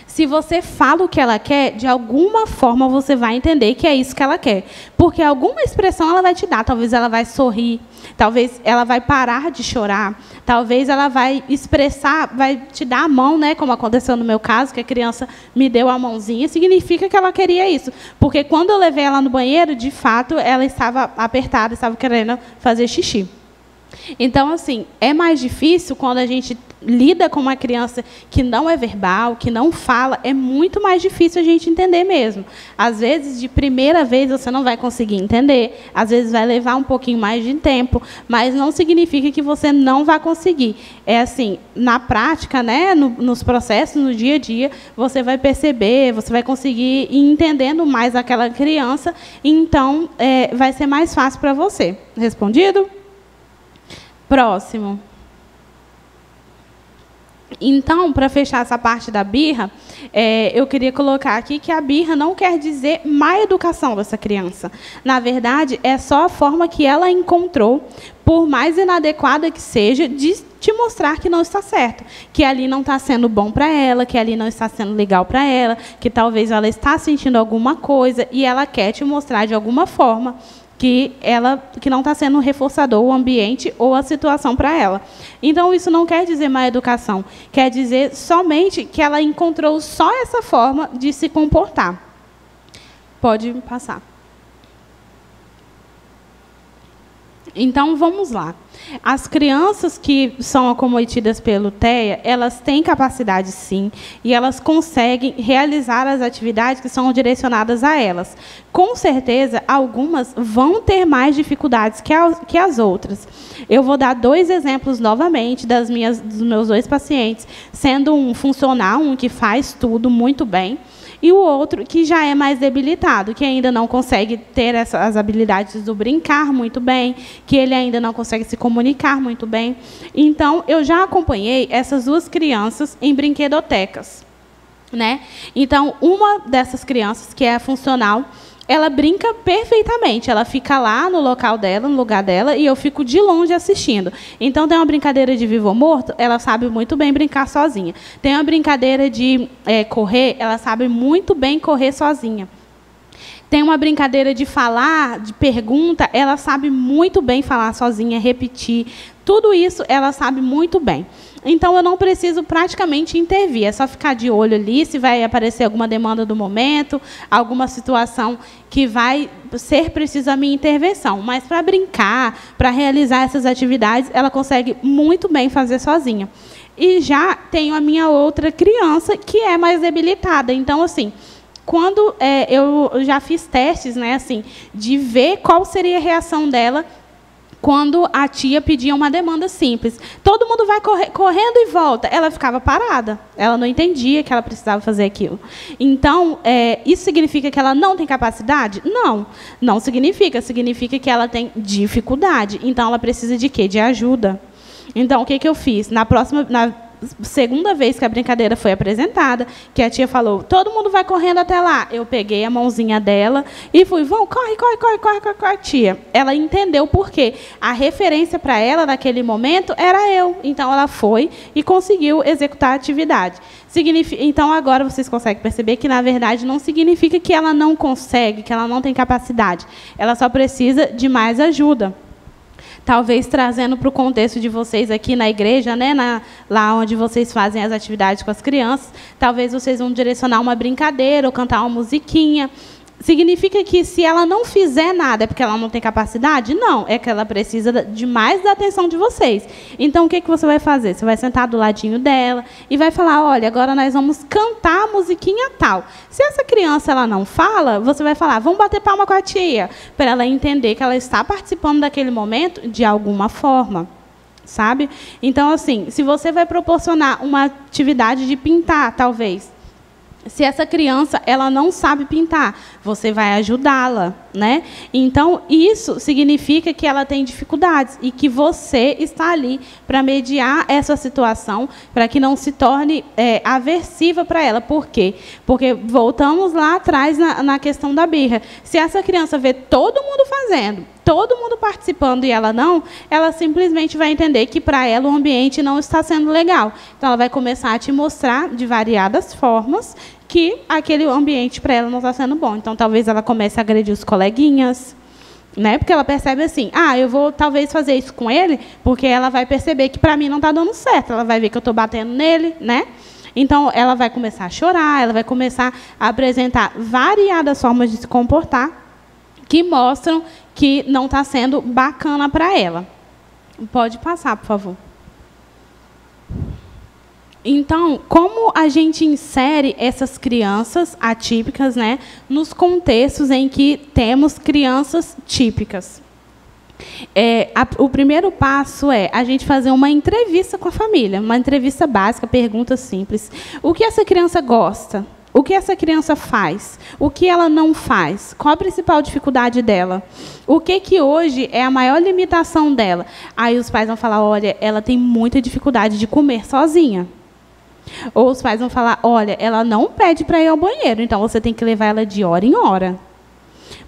se você fala o que ela quer, de alguma forma você vai entender que é isso que ela quer. Porque alguma expressão ela vai te dar. Talvez ela vai sorrir, talvez ela vai parar de chorar, talvez ela vai expressar, vai te dar a mão, né, como aconteceu no meu caso, que a criança me deu a mãozinha, significa que ela queria isso. Porque quando eu levei ela no banheiro, de fato, ela estava apertada, estava querendo fazer xixi. Então, assim, é mais difícil quando a gente lida com uma criança que não é verbal, que não fala, é muito mais difícil a gente entender mesmo. Às vezes, de primeira vez, você não vai conseguir entender, às vezes vai levar um pouquinho mais de tempo, mas não significa que você não vai conseguir. É assim, na prática, né, nos processos, no dia a dia, você vai perceber, você vai conseguir ir entendendo mais aquela criança, então vai ser mais fácil para você. Respondido? Próximo. Então, para fechar essa parte da birra, eu queria colocar aqui que a birra não quer dizer má educação dessa criança. Na verdade, é só a forma que ela encontrou, por mais inadequada que seja, de te mostrar que não está certo, que ali não está sendo bom para ela, que ali não está sendo legal para ela, que talvez ela está sentindo alguma coisa e ela quer te mostrar de alguma forma que não está sendo reforçador o ambiente ou a situação para ela. Então, isso não quer dizer má educação, quer dizer somente que ela encontrou só essa forma de se comportar. Pode passar. Então, vamos lá. As crianças que são acometidas pelo TEA, elas têm capacidade, sim, e elas conseguem realizar as atividades que são direcionadas a elas. Com certeza, algumas vão ter mais dificuldades que as outras. Eu vou dar 2 exemplos novamente dos meus 2 pacientes, sendo um funcional, um que faz tudo muito bem, e o outro que já é mais debilitado, que ainda não consegue ter as habilidades do brincar muito bem, que ele ainda não consegue se comunicar muito bem. Então, eu já acompanhei essas 2 crianças em brinquedotecas, né? Então, uma dessas crianças, que é a funcional, ela brinca perfeitamente, ela fica lá no local dela, no lugar dela, e eu fico de longe assistindo. Então, tem uma brincadeira de vivo ou morto, ela sabe muito bem brincar sozinha. Tem uma brincadeira de correr, ela sabe muito bem correr sozinha. Tem uma brincadeira de falar, de pergunta, ela sabe muito bem falar sozinha, repetir. Tudo isso ela sabe muito bem. Então, eu não preciso praticamente intervir, é só ficar de olho ali, se vai aparecer alguma demanda do momento, alguma situação que vai ser preciso a minha intervenção. Mas, para brincar, para realizar essas atividades, ela consegue muito bem fazer sozinha. E já tenho a minha outra criança, que é mais debilitada. Então, assim, quando eu já fiz testes, né, assim, de ver qual seria a reação dela quando a tia pedia uma demanda simples. Todo mundo vai correndo e volta. Ela ficava parada. Ela não entendia que ela precisava fazer aquilo. Então, isso significa que ela não tem capacidade? Não. Não significa. Significa que ela tem dificuldade. Então, ela precisa de quê? De ajuda. Então, o que eu fiz? Na segunda vez que a brincadeira foi apresentada, que a tia falou, todo mundo vai correndo até lá. Eu peguei a mãozinha dela e fui, corre, tia. Ela entendeu por quê. A referência para ela, naquele momento, era eu. Então, ela foi e conseguiu executar a atividade. Então, agora vocês conseguem perceber que, na verdade, não significa que ela não consegue, que ela não tem capacidade. Ela só precisa de mais ajuda. Talvez trazendo para o contexto de vocês aqui na igreja, né, lá onde vocês fazem as atividades com as crianças, talvez vocês vão direcionar uma brincadeira ou cantar uma musiquinha. Significa que, se ela não fizer nada, é porque ela não tem capacidade? Não, é que ela precisa de mais da atenção de vocês. Então, o que você vai fazer? Você vai sentar do ladinho dela e vai falar, olha, agora nós vamos cantar a musiquinha tal. Se essa criança ela não fala, você vai falar, vamos bater palma com a tia, para ela entender que ela está participando daquele momento de alguma forma. Sabe? Então, assim, se você vai proporcionar uma atividade de pintar, talvez, se essa criança ela não sabe pintar, você vai ajudá-la, né? Então, isso significa que ela tem dificuldades e que você está ali para mediar essa situação, para que não se torne aversiva para ela. Por quê? Porque voltamos lá atrás na questão da birra. Se essa criança vê todo mundo fazendo, todo mundo participando e ela não, ela simplesmente vai entender que, para ela, o ambiente não está sendo legal. Então, ela vai começar a te mostrar, de variadas formas, que aquele ambiente para ela não está sendo bom. Então, talvez ela comece a agredir os coleguinhas, né? Porque ela percebe assim, eu vou talvez fazer isso com ele, porque ela vai perceber que para mim não está dando certo. Ela vai ver que eu estou batendo nele, né? Então, ela vai começar a chorar, ela vai começar a apresentar variadas formas de se comportar que mostram que não está sendo bacana para ela. Pode passar, por favor. Então, como a gente insere essas crianças atípicas, né, nos contextos em que temos crianças típicas? O primeiro passo é a gente fazer uma entrevista com a família, uma entrevista básica, perguntas simples. O que essa criança gosta? O que essa criança faz? O que ela não faz? Qual a principal dificuldade dela? O que hoje é a maior limitação dela? Aí os pais vão falar, olha, ela tem muita dificuldade de comer sozinha. Ou os pais vão falar, olha, ela não pede para ir ao banheiro, então você tem que levar ela de hora em hora.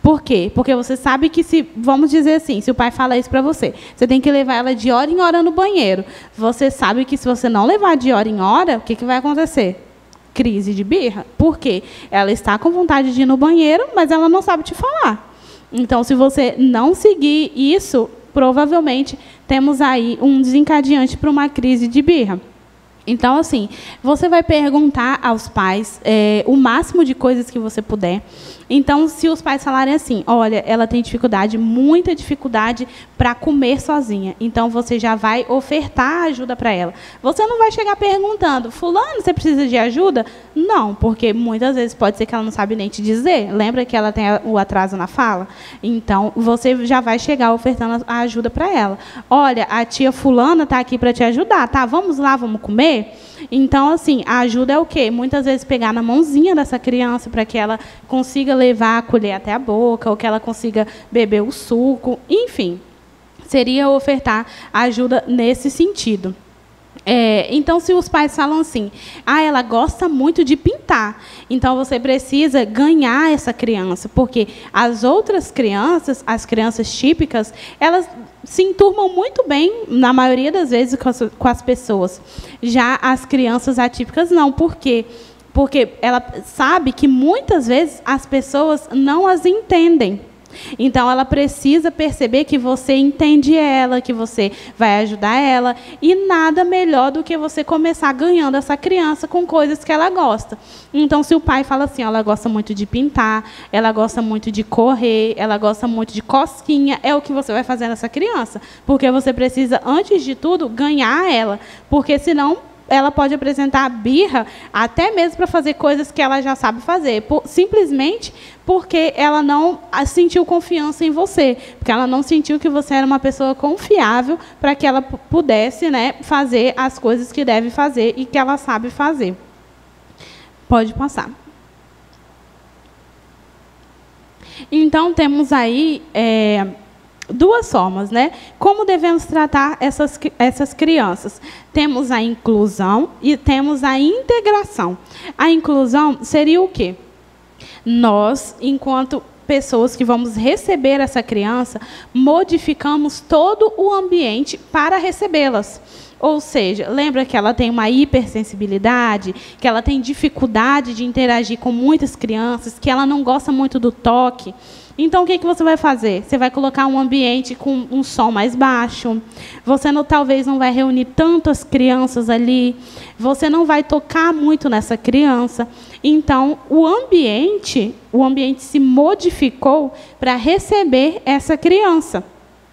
Por quê? Porque você sabe que, vamos dizer assim, se o pai fala isso para você, você tem que levar ela de hora em hora no banheiro. Você sabe que, se você não levar de hora em hora, o que vai acontecer? Crise de birra. Por quê? Ela está com vontade de ir no banheiro, mas ela não sabe te falar. Então, se você não seguir isso, provavelmente temos aí um desencadeante para uma crise de birra. Então, assim, você vai perguntar aos pais o máximo de coisas que você puder. Então, se os pais falarem assim, olha, ela tem dificuldade, muita dificuldade para comer sozinha, então você já vai ofertar ajuda para ela. Você não vai chegar perguntando, fulano, você precisa de ajuda? Não, porque muitas vezes pode ser que ela não sabe nem te dizer. Lembra que ela tem o atraso na fala? Então, você já vai chegar ofertando a ajuda para ela. Olha, a tia fulana está aqui para te ajudar, tá? Vamos lá, vamos comer? Então, assim, a ajuda é o quê? Muitas vezes pegar na mãozinha dessa criança para que ela consiga levar a colher até a boca, ou que ela consiga beber o suco, enfim. Seria ofertar ajuda nesse sentido. Então, se os pais falam assim, ela gosta muito de pintar, então você precisa ganhar essa criança, porque as outras crianças, as crianças típicas, elas se enturmam muito bem, na maioria das vezes, com as pessoas. Já as crianças atípicas, não. Por quê? Porque ela sabe que, muitas vezes, as pessoas não as entendem. Então, ela precisa perceber que você entende ela, que você vai ajudar ela, e nada melhor do que você começar ganhando essa criança com coisas que ela gosta. Então, se o pai fala assim, ela gosta muito de pintar, ela gosta muito de correr, ela gosta muito de cosquinha, é o que você vai fazer nessa criança, porque você precisa, antes de tudo, ganhar ela, porque senão ela pode apresentar birra até mesmo para fazer coisas que ela já sabe fazer, simplesmente porque ela não sentiu confiança em você, porque ela não sentiu que você era uma pessoa confiável para que ela pudesse, né, fazer as coisas que deve fazer e que ela sabe fazer. Pode passar. Então, temos aí duas formas, né? Como devemos tratar essas crianças? Temos a inclusão e temos a integração. A inclusão seria o quê? Nós, enquanto pessoas que vamos receber essa criança, modificamos todo o ambiente para recebê-las. Ou seja, lembra que ela tem uma hipersensibilidade, que ela tem dificuldade de interagir com muitas crianças, que ela não gosta muito do toque? Então, o que você vai fazer? Você vai colocar um ambiente com um som mais baixo, você talvez não vai reunir tantas crianças ali, você não vai tocar muito nessa criança. Então, o ambiente se modificou para receber essa criança.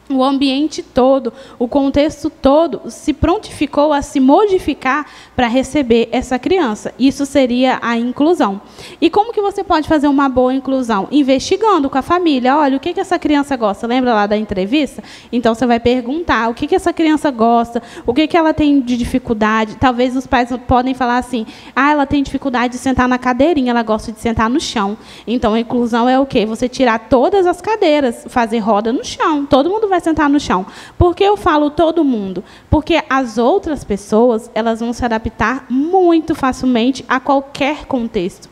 O ambiente todo, o contexto todo se prontificou a se modificar para receber essa criança. Isso seria a inclusão. E como que você pode fazer uma boa inclusão? Investigando com a família. Olha, o que essa criança gosta? Lembra lá da entrevista? Então, você vai perguntar o que essa criança gosta, o que ela tem de dificuldade. Talvez os pais podem falar assim, ela tem dificuldade de sentar na cadeirinha, ela gosta de sentar no chão. Então, a inclusão é o quê? Você tirar todas as cadeiras, fazer roda no chão. Todo mundo vai sentar no chão. Por que eu falo todo mundo? Porque as outras pessoas, elas vão se adaptar muito facilmente a qualquer contexto.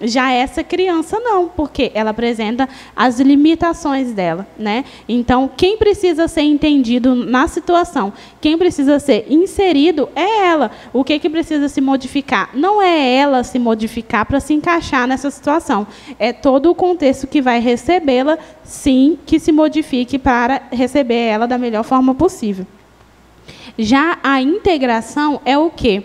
Já essa criança não, porque ela apresenta as limitações dela, né? Então, quem precisa ser entendido na situação, quem precisa ser inserido é ela. O que precisa se modificar? Não é ela se modificar para se encaixar nessa situação. É todo o contexto que vai recebê-la, sim, que se modifique para receber ela da melhor forma possível. Já a integração é o quê?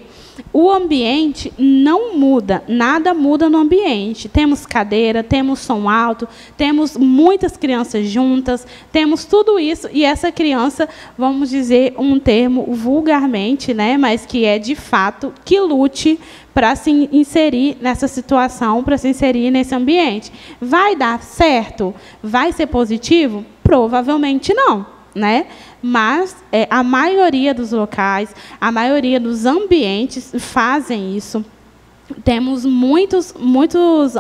O ambiente não muda, nada muda no ambiente. Temos cadeira, temos som alto, temos muitas crianças juntas, temos tudo isso, e essa criança, vamos dizer um termo vulgarmente, né, mas que é de fato, que lute para se inserir nessa situação, para se inserir nesse ambiente. Vai dar certo? Vai ser positivo? Provavelmente não, né? Mas a maioria dos locais, a maioria dos ambientes fazem isso. Temos muitos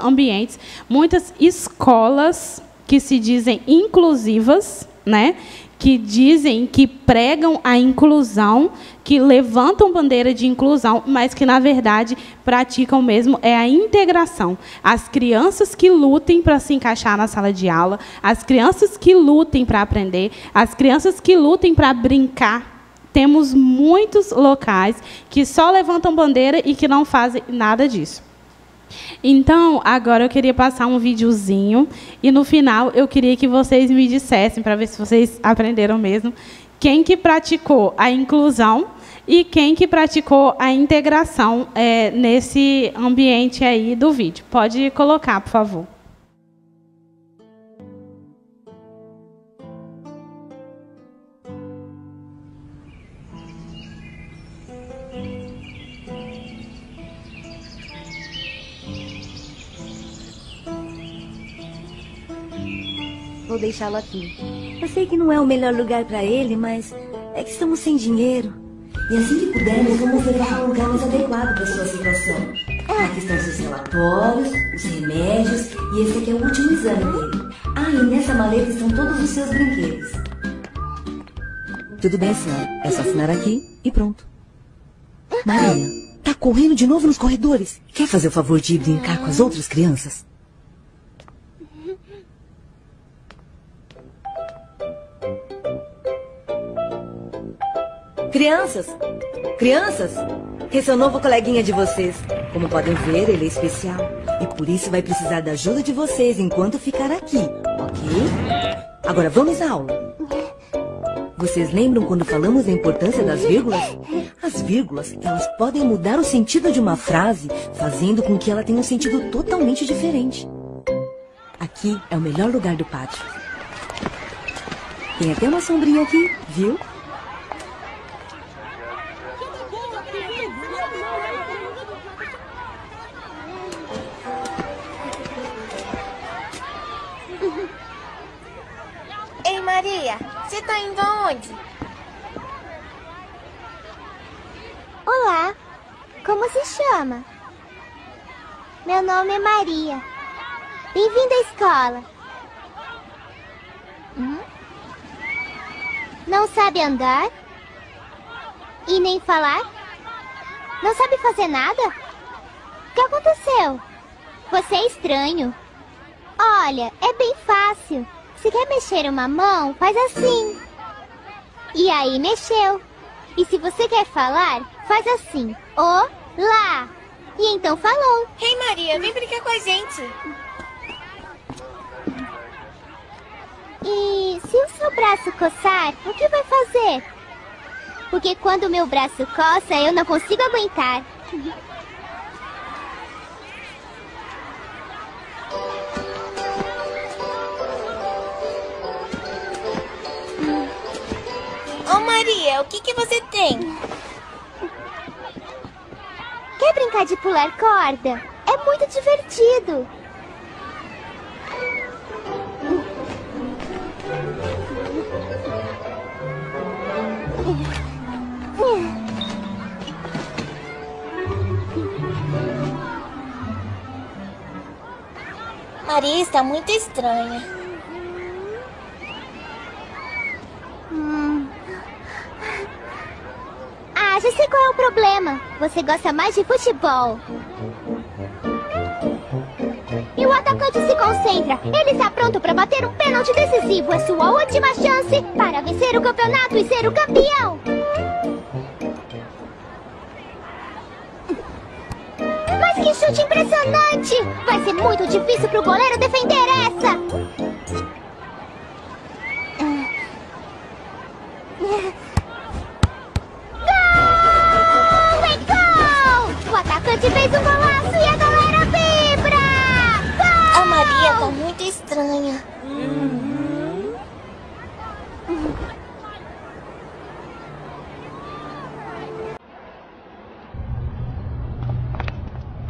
ambientes, muitas escolas que se dizem inclusivas, né? Que dizem, que pregam a inclusão, que levantam bandeira de inclusão, mas que, na verdade, praticam mesmo a integração. As crianças que lutem para se encaixar na sala de aula, as crianças que lutem para aprender, as crianças que lutem para brincar. Temos muitos locais que só levantam bandeira e que não fazem nada disso. Então, agora eu queria passar um videozinho e, no final, eu queria que vocês me dissessem, para ver se vocês aprenderam mesmo, quem que praticou a inclusão e quem que praticou a integração nesse ambiente aí do vídeo. Pode colocar, por favor. Vou deixá-lo aqui. Eu sei que não é o melhor lugar para ele, mas é que estamos sem dinheiro. E assim que pudermos, vamos levar a um lugar mais adequado para sua situação. Aqui estão seus relatórios, os remédios e esse aqui é o último exame dele. Ah, e nessa maleta estão todos os seus brinquedos. Tudo bem, senhora. É só assinar aqui e pronto. Maria, tá correndo de novo nos corredores. Quer fazer o favor de ir brincar com as outras crianças? Crianças! Crianças! Esse é o novo coleguinha de vocês. Como podem ver, ele é especial. E por isso vai precisar da ajuda de vocês enquanto ficar aqui, ok? Agora vamos à aula. Vocês lembram quando falamos da importância das vírgulas? As vírgulas, elas podem mudar o sentido de uma frase, fazendo com que ela tenha um sentido totalmente diferente. Aqui é o melhor lugar do pátio. Tem até uma sombrinha aqui, viu? Ei, Maria, você tá indo aonde? Olá, como se chama? Meu nome é Maria. Bem-vinda à escola. Não sabe andar? E nem falar? Não sabe fazer nada? O que aconteceu? Você é estranho. Olha, é bem fácil. Se quer mexer uma mão, faz assim. E aí mexeu. E se você quer falar, faz assim. Olá. E então falou. Ei, Maria, vem brincar com a gente. E se o seu braço coçar, o que vai fazer? Porque quando o meu braço coça, eu não consigo aguentar. Ô, Maria, o que você tem? Quer brincar de pular corda? É muito divertido. Maria está muito estranha. Ah, já sei qual é o problema. Você gosta mais de futebol. E o atacante se concentra. Ele está pronto para bater um pênalti decisivo. É sua última chance para vencer o campeonato e ser o campeão. Mas que chute impressionante! Vai ser muito difícil para o goleiro defender essa. O atacante fez um golaço e a galera vibra! Gol! A Maria tá muito estranha.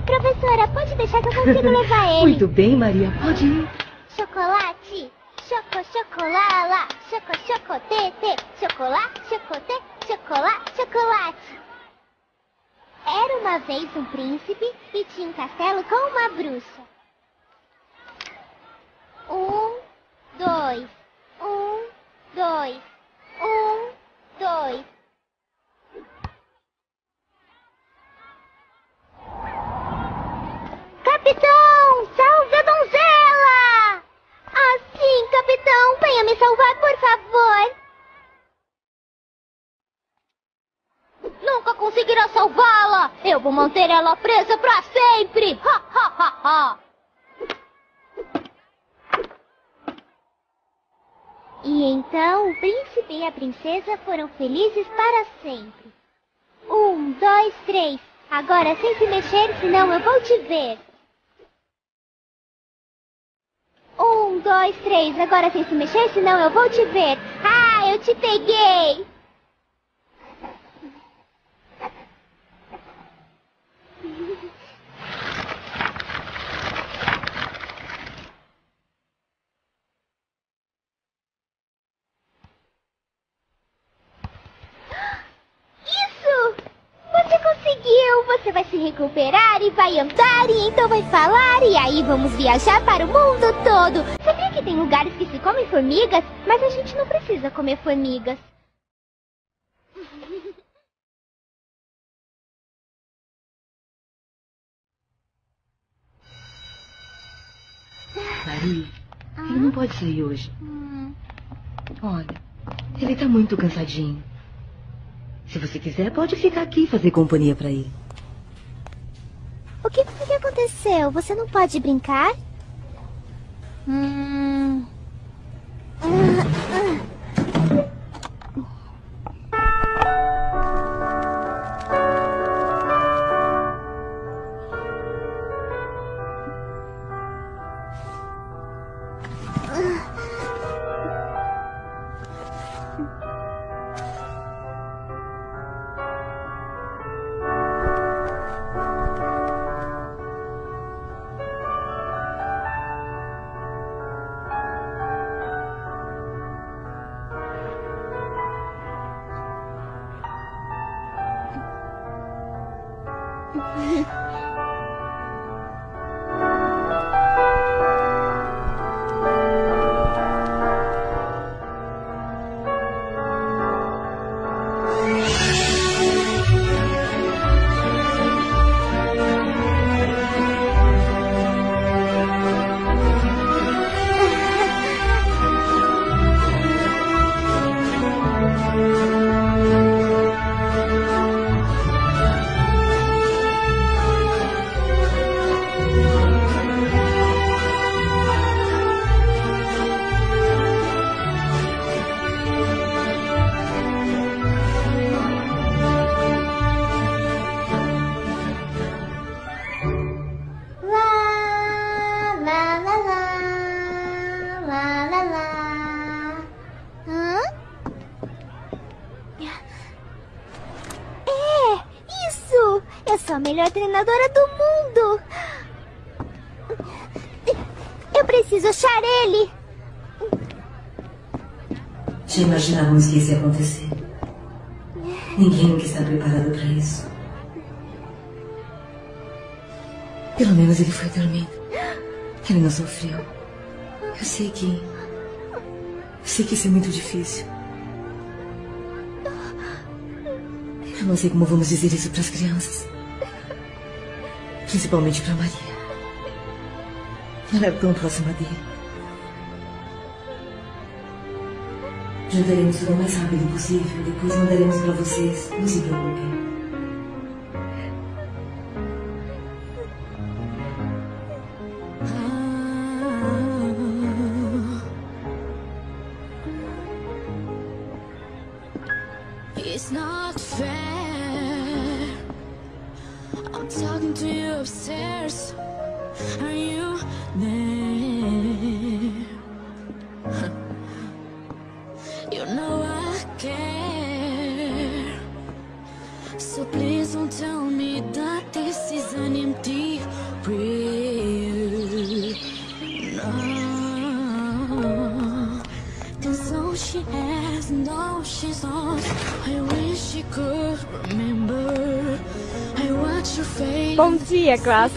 Professora, pode deixar que eu consigo levar ele. Muito bem, Maria, pode ir. Chocolate, chocolala, chocotete, chocolate, chocolate. Era uma vez um príncipe e tinha um castelo com uma bruxa. 1, 2, 1, 2, 1, 2. Capitão, salve a donzela! Assim, capitão, venha me salvar, por favor. Nunca conseguirá salvá-la! Eu vou manter ela presa pra sempre! Ha, ha, ha, ha! E então o príncipe e a princesa foram felizes para sempre. 1, 2, 3. Agora sem se mexer, senão eu vou te ver. 1, 2, 3. Agora sem se mexer, senão eu vou te ver. Ah, eu te peguei! você vai se recuperar e vai andar e então vai falar e aí vamos viajar para o mundo todo. Sabia que tem lugares que se comem formigas? Mas a gente não precisa comer formigas. Maria, ele não pode sair hoje. Olha, ele tá muito cansadinho. Se você quiser, pode ficar aqui e fazer companhia pra ele. O que foi que aconteceu? Você não pode brincar? A melhor treinadora do mundo. Eu preciso achar ele. Já imaginávamos que isso ia acontecer. Ninguém nunca está preparado para isso. Pelo menos ele foi dormindo. Ele não sofreu. Eu sei que isso é muito difícil. Eu não sei como vamos dizer isso para as crianças. Principalmente para Maria. Ela é tão próxima dele. Juntaremos tudo o mais rápido possível. Depois mandaremos para vocês. Não se preocupem. It's not fair. I'm talking to you upstairs. Are you there? You know I care. So please don't tell me that this is an empty prayer. No. Cause all she has and all she's lost, I wish she could remember. I watch your face. Bom dia, classe.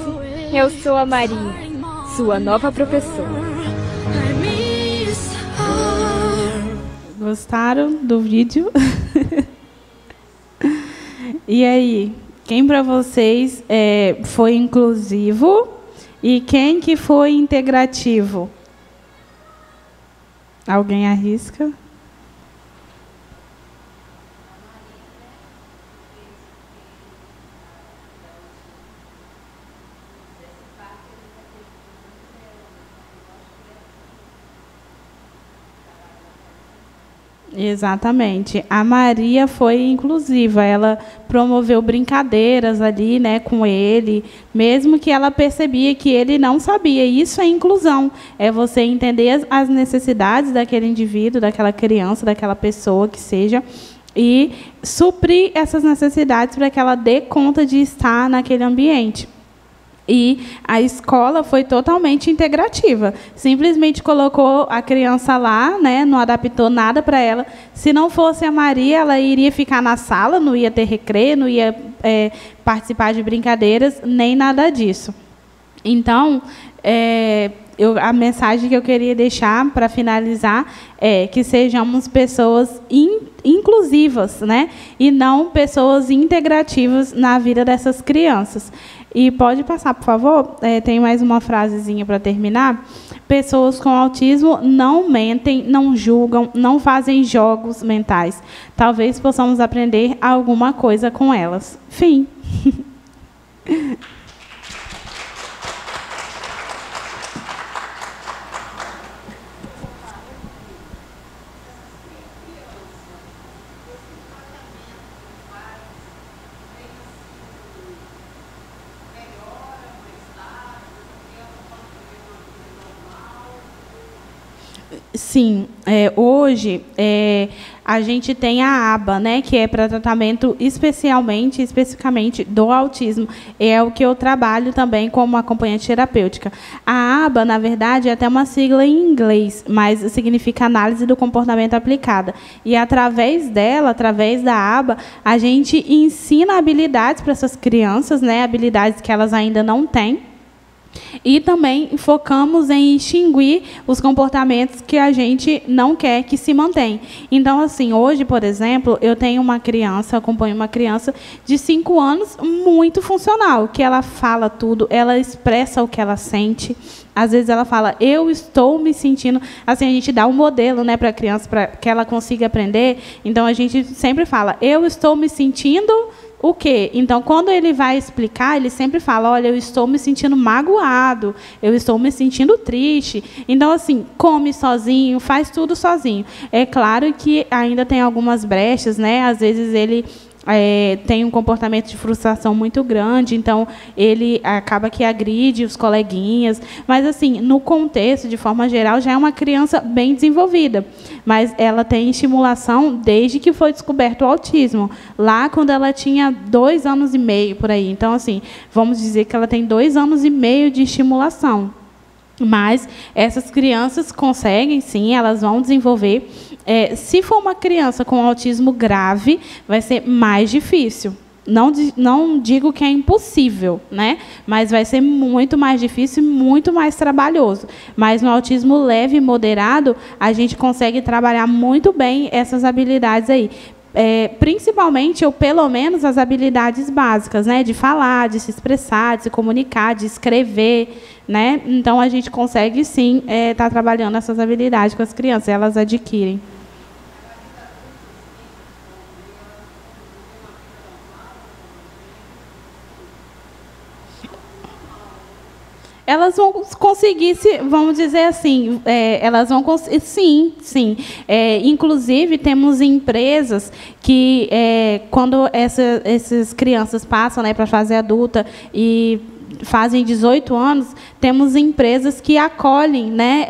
Eu sou a Maria, sua nova professora. I miss her. Gostaram do vídeo? E aí, quem para vocês foi inclusivo e quem que foi integrativo? Alguém arrisca? Exatamente. A Maria foi inclusiva, ela promoveu brincadeiras ali, né, com ele, mesmo que ela percebia que ele não sabia. Isso é inclusão, é você entender as necessidades daquele indivíduo, daquela criança, daquela pessoa que seja, e suprir essas necessidades para que ela dê conta de estar naquele ambiente. E a escola foi totalmente integrativa. Simplesmente colocou a criança lá, né, não adaptou nada para ela. Se não fosse a Maria, ela iria ficar na sala, não ia ter recreio, não ia participar de brincadeiras, nem nada disso. Então, a mensagem que eu queria deixar para finalizar é que sejamos pessoas inclusivas, né, e não pessoas integrativas na vida dessas crianças. E pode passar, por favor? Tem mais uma frasezinha para terminar. Pessoas com autismo não mentem, não julgam, não fazem jogos mentais. Talvez possamos aprender alguma coisa com elas. Fim. Sim, hoje a gente tem a aba, né, que é para tratamento especificamente do autismo. É o que eu trabalho também como acompanhante terapêutica. A aba, na verdade, é até uma sigla em inglês, mas significa análise do comportamento aplicada. E através dela, através da aba, a gente ensina habilidades para essas crianças, né, habilidades que elas ainda não têm. E também focamos em extinguir os comportamentos que a gente não quer que se mantenham. Então, assim, hoje, por exemplo, eu tenho uma criança, acompanho uma criança de 5 anos muito funcional, que ela fala tudo, ela expressa o que ela sente. Às vezes ela fala, eu estou me sentindo... Assim, a gente dá um modelo, né, para a criança, para que ela consiga aprender. Então, a gente sempre fala, eu estou me sentindo... O quê? Então, quando ele vai explicar, ele sempre fala, olha, eu estou me sentindo magoado, eu estou me sentindo triste. Então, assim, come sozinho, faz tudo sozinho. É claro que ainda tem algumas brechas, né? Às vezes ele tem um comportamento de frustração muito grande, então ele acaba que agride os coleguinhas. Mas, assim, no contexto, de forma geral, já é uma criança bem desenvolvida. Mas ela tem estimulação desde que foi descoberto o autismo. Lá, quando ela tinha 2 anos e meio, por aí. Então, assim, vamos dizer que ela tem 2 anos e meio de estimulação. Mas essas crianças conseguem, sim, elas vão desenvolver. Se for uma criança com autismo grave, vai ser mais difícil. Não digo que é impossível, né? Mas vai ser muito mais difícil e muito mais trabalhoso. Mas no autismo leve e moderado, a gente consegue trabalhar muito bem essas habilidades aí. Principalmente, ou pelo menos, as habilidades básicas, né? De falar, de se expressar, de se comunicar, de escrever, né? Então, a gente consegue, sim, estar trabalhando essas habilidades com as crianças, elas adquirem. Elas vão conseguir, vamos dizer assim, elas vão conseguir, sim. Inclusive, temos empresas que, quando essas crianças passam, né, para a fase adulta e fazem 18 anos, temos empresas que acolhem, né,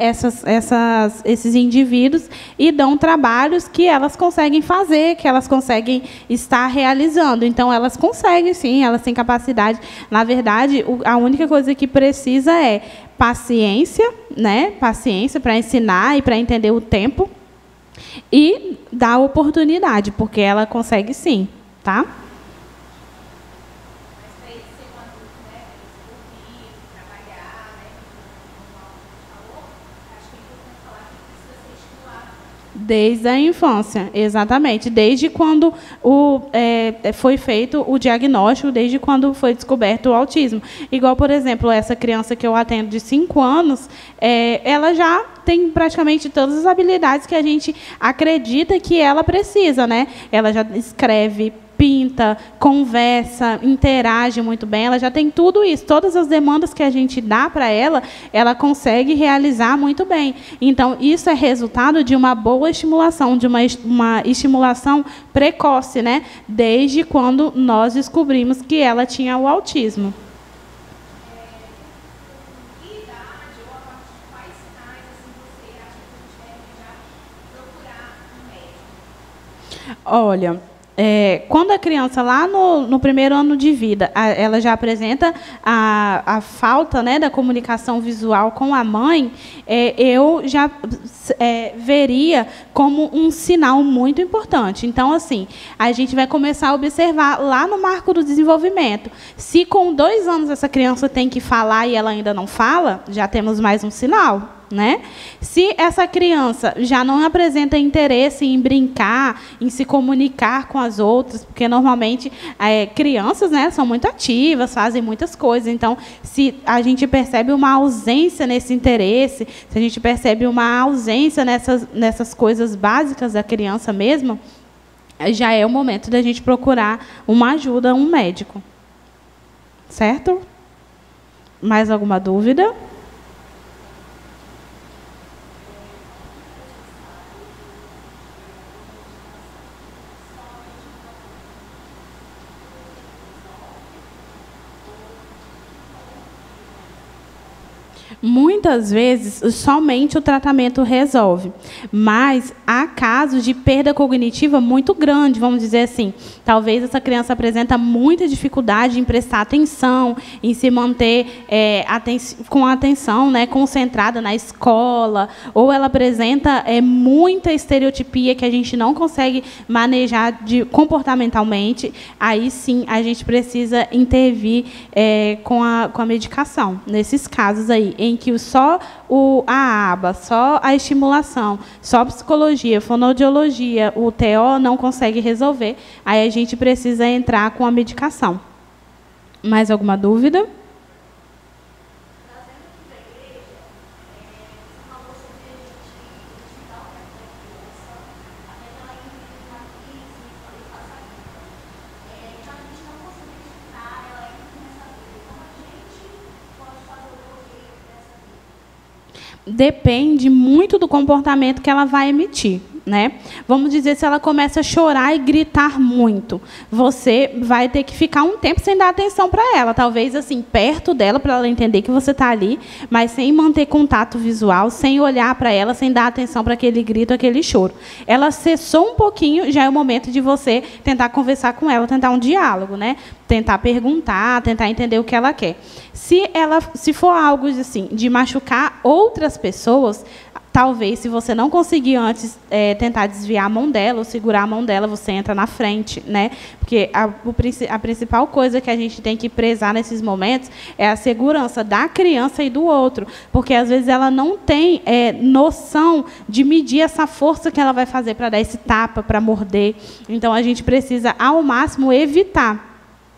esses indivíduos e dão trabalhos que elas conseguem fazer, que elas conseguem estar realizando. Então, elas conseguem, sim, elas têm capacidade. Na verdade, a única coisa que precisa é paciência, né, paciência para ensinar e para entender o tempo e dar oportunidade, porque ela consegue, sim, tá? Desde a infância, exatamente. Desde quando foi feito o diagnóstico, desde quando foi descoberto o autismo. Igual, por exemplo, essa criança que eu atendo de 5 anos, ela já tem praticamente todas as habilidades que a gente acredita que ela precisa, né? Ela já escreve, pinta, conversa, interage muito bem, ela já tem tudo isso. Todas as demandas que a gente dá para ela, ela consegue realizar muito bem. Então, isso é resultado de uma boa estimulação, de uma estimulação precoce, né? Desde quando nós descobrimos que ela tinha o autismo. Olha, quando a criança, lá no primeiro ano de vida, ela já apresenta a falta, né, da comunicação visual com a mãe, eu já veria como um sinal muito importante. Então, assim, a gente vai começar a observar lá no marco do desenvolvimento. Se com 2 anos essa criança tem que falar e ela ainda não fala, já temos mais um sinal. Né? Se essa criança já não apresenta interesse em brincar, em se comunicar com as outras, porque normalmente crianças, né, são muito ativas, fazem muitas coisas. Então, se a gente percebe uma ausência nesse interesse, se a gente percebe uma ausência nessas coisas básicas da criança mesmo, já é o momento da gente procurar uma ajuda, um médico. Certo? Mais alguma dúvida? Muitas vezes, somente o tratamento resolve, mas há casos de perda cognitiva muito grande, vamos dizer assim. Talvez essa criança apresenta muita dificuldade em prestar atenção, em se manter com a atenção, né, concentrada na escola, ou ela apresenta muita estereotipia que a gente não consegue manejar comportamentalmente. Aí sim a gente precisa intervir com a medicação, nesses casos aí, em que só a aba, só a estimulação, só a psicologia, fonoaudiologia, o TO não consegue resolver, aí a gente precisa entrar com a medicação. Mais alguma dúvida? Depende muito do comportamento que ela vai emitir, né? Vamos dizer, se ela começa a chorar e gritar muito, você vai ter que ficar um tempo sem dar atenção para ela, talvez assim, perto dela, para ela entender que você está ali, mas sem manter contato visual, sem olhar para ela, sem dar atenção para aquele grito, aquele choro. Ela cessou um pouquinho, já é o momento de você tentar conversar com ela, tentar um diálogo, né? Tentar perguntar, tentar entender o que ela quer. Se for algo assim, de machucar outras pessoas, talvez, se você não conseguir antes tentar desviar a mão dela ou segurar a mão dela, você entra na frente, né? Porque a principal coisa que a gente tem que prezar nesses momentos é a segurança da criança e do outro, porque às vezes ela não tem noção de medir essa força que ela vai fazer para dar esse tapa, para morder. Então, a gente precisa, ao máximo, evitar,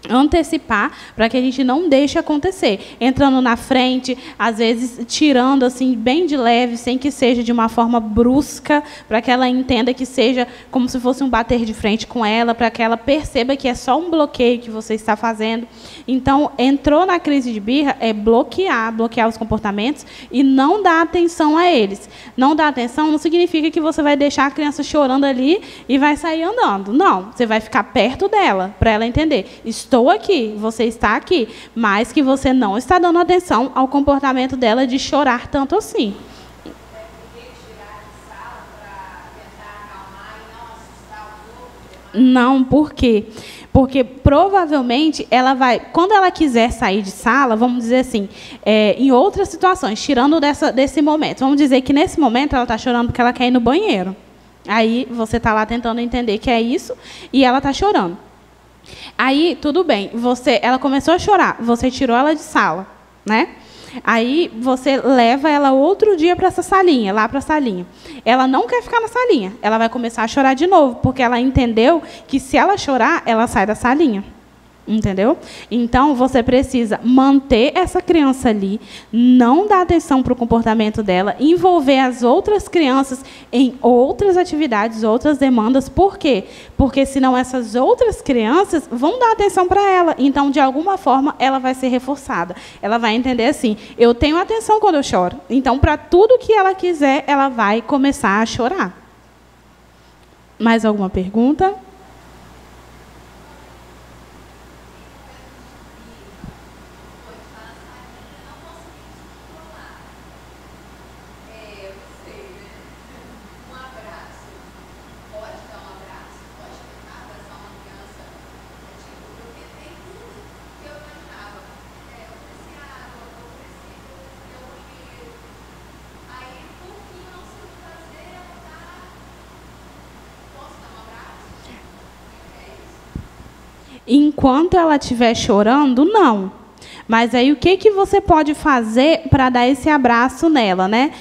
antecipar, para que a gente não deixe acontecer, entrando na frente, às vezes tirando assim bem de leve, sem que seja de uma forma brusca, para que ela entenda que seja como se fosse um bater de frente com ela, para que ela perceba que é só um bloqueio que você está fazendo. Então, entrou na crise de birra, é bloquear os comportamentos e não dar atenção a eles. Não dar atenção não significa que você vai deixar a criança chorando ali e vai sair andando. Não, você vai ficar perto dela, para ela entender. Estou aqui, você está aqui, mas que você não está dando atenção ao comportamento dela de chorar tanto assim. Não, por quê? Porque provavelmente ela vai, quando ela quiser sair de sala, vamos dizer assim, em outras situações, tirando desse momento, vamos dizer que nesse momento ela está chorando porque ela quer ir no banheiro. Aí você está lá tentando entender que é isso e ela está chorando. Aí, tudo bem, ela começou a chorar, você tirou ela de sala, né? Aí você leva ela outro dia para essa salinha, lá para a salinha. Ela não quer ficar na salinha, ela vai começar a chorar de novo, porque ela entendeu que se ela chorar, ela sai da salinha. Entendeu? Então, você precisa manter essa criança ali, não dar atenção para o comportamento dela, envolver as outras crianças em outras atividades, outras demandas. Por quê? Porque senão essas outras crianças vão dar atenção para ela. Então, de alguma forma, ela vai ser reforçada. Ela vai entender assim, eu tenho atenção quando eu choro. Então, para tudo que ela quiser, ela vai começar a chorar. Mais alguma pergunta? Enquanto ela estiver chorando, não. Mas aí o que você pode fazer para dar esse abraço nela, né?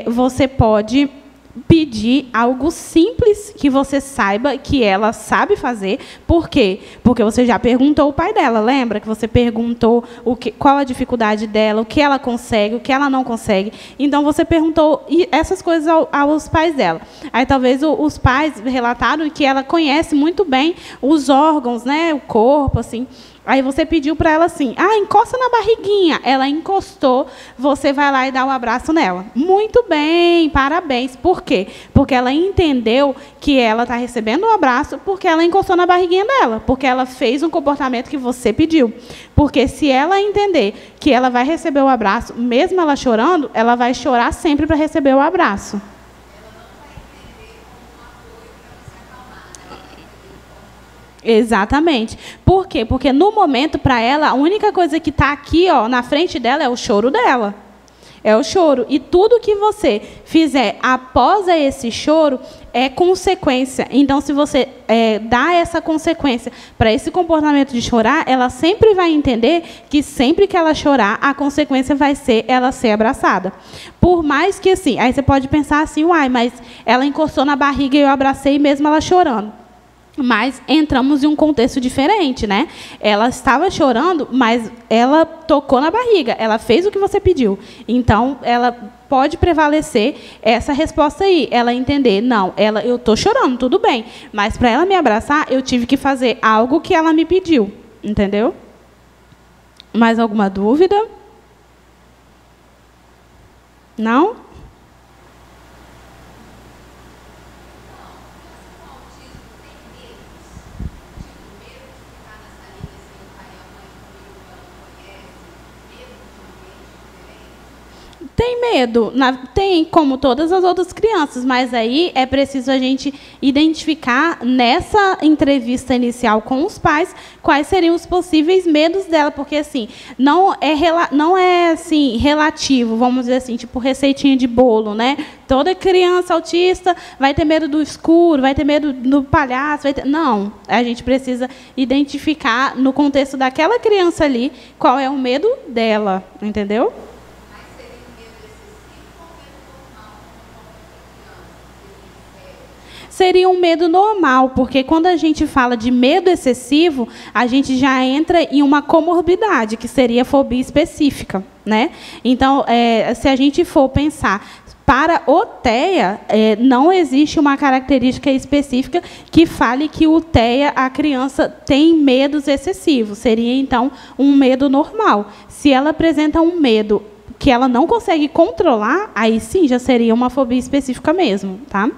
Você pode pedir algo simples que você saiba que ela sabe fazer. Por quê? Porque você já perguntou ao pai dela. Lembra que você perguntou qual a dificuldade dela, o que ela consegue, o que ela não consegue. Então, você perguntou essas coisas aos pais dela. Aí, talvez, os pais relataram que ela conhece muito bem os órgãos, né, o corpo, assim. Aí você pediu para ela assim, encosta na barriguinha. Ela encostou, você vai lá e dá um abraço nela. Muito bem, parabéns. Por quê? Porque ela entendeu que ela está recebendo um abraço porque ela encostou na barriguinha dela, porque ela fez um comportamento que você pediu. Porque se ela entender que ela vai receber o abraço, mesmo ela chorando, ela vai chorar sempre para receber o abraço. Exatamente. Por quê? Porque no momento, para ela, a única coisa que está aqui, na frente dela é o choro dela. É o choro. E tudo que você fizer após esse choro é consequência. Então, se você dá essa consequência para esse comportamento de chorar, ela sempre vai entender que sempre que ela chorar, a consequência vai ser ela ser abraçada. Por mais que assim, aí você pode pensar assim, mas ela encostou na barriga e eu abracei mesmo ela chorando. Mas entramos em um contexto diferente, né? Ela estava chorando, mas ela tocou na barriga. Ela fez o que você pediu. Então, ela pode prevalecer essa resposta aí. Ela entender, não, eu estou chorando, tudo bem. Mas para ela me abraçar, eu tive que fazer algo que ela me pediu. Entendeu? Mais alguma dúvida? Não? Tem medo, tem como todas as outras crianças, mas aí é preciso a gente identificar nessa entrevista inicial com os pais quais seriam os possíveis medos dela, porque assim não é assim relativo, vamos dizer assim, tipo receitinha de bolo, né? Toda criança autista vai ter medo do escuro, vai ter medo do palhaço, não, a gente precisa identificar no contexto daquela criança ali qual é o medo dela, entendeu? Seria um medo normal, porque quando a gente fala de medo excessivo, a gente já entra em uma comorbidade, que seria fobia específica, né? Então, se a gente for pensar para o TEA, não existe uma característica específica que fale que o TEA, a criança tem medos excessivos. Seria, então, um medo normal. Se ela apresenta um medo que ela não consegue controlar, aí sim já seria uma fobia específica mesmo, tá?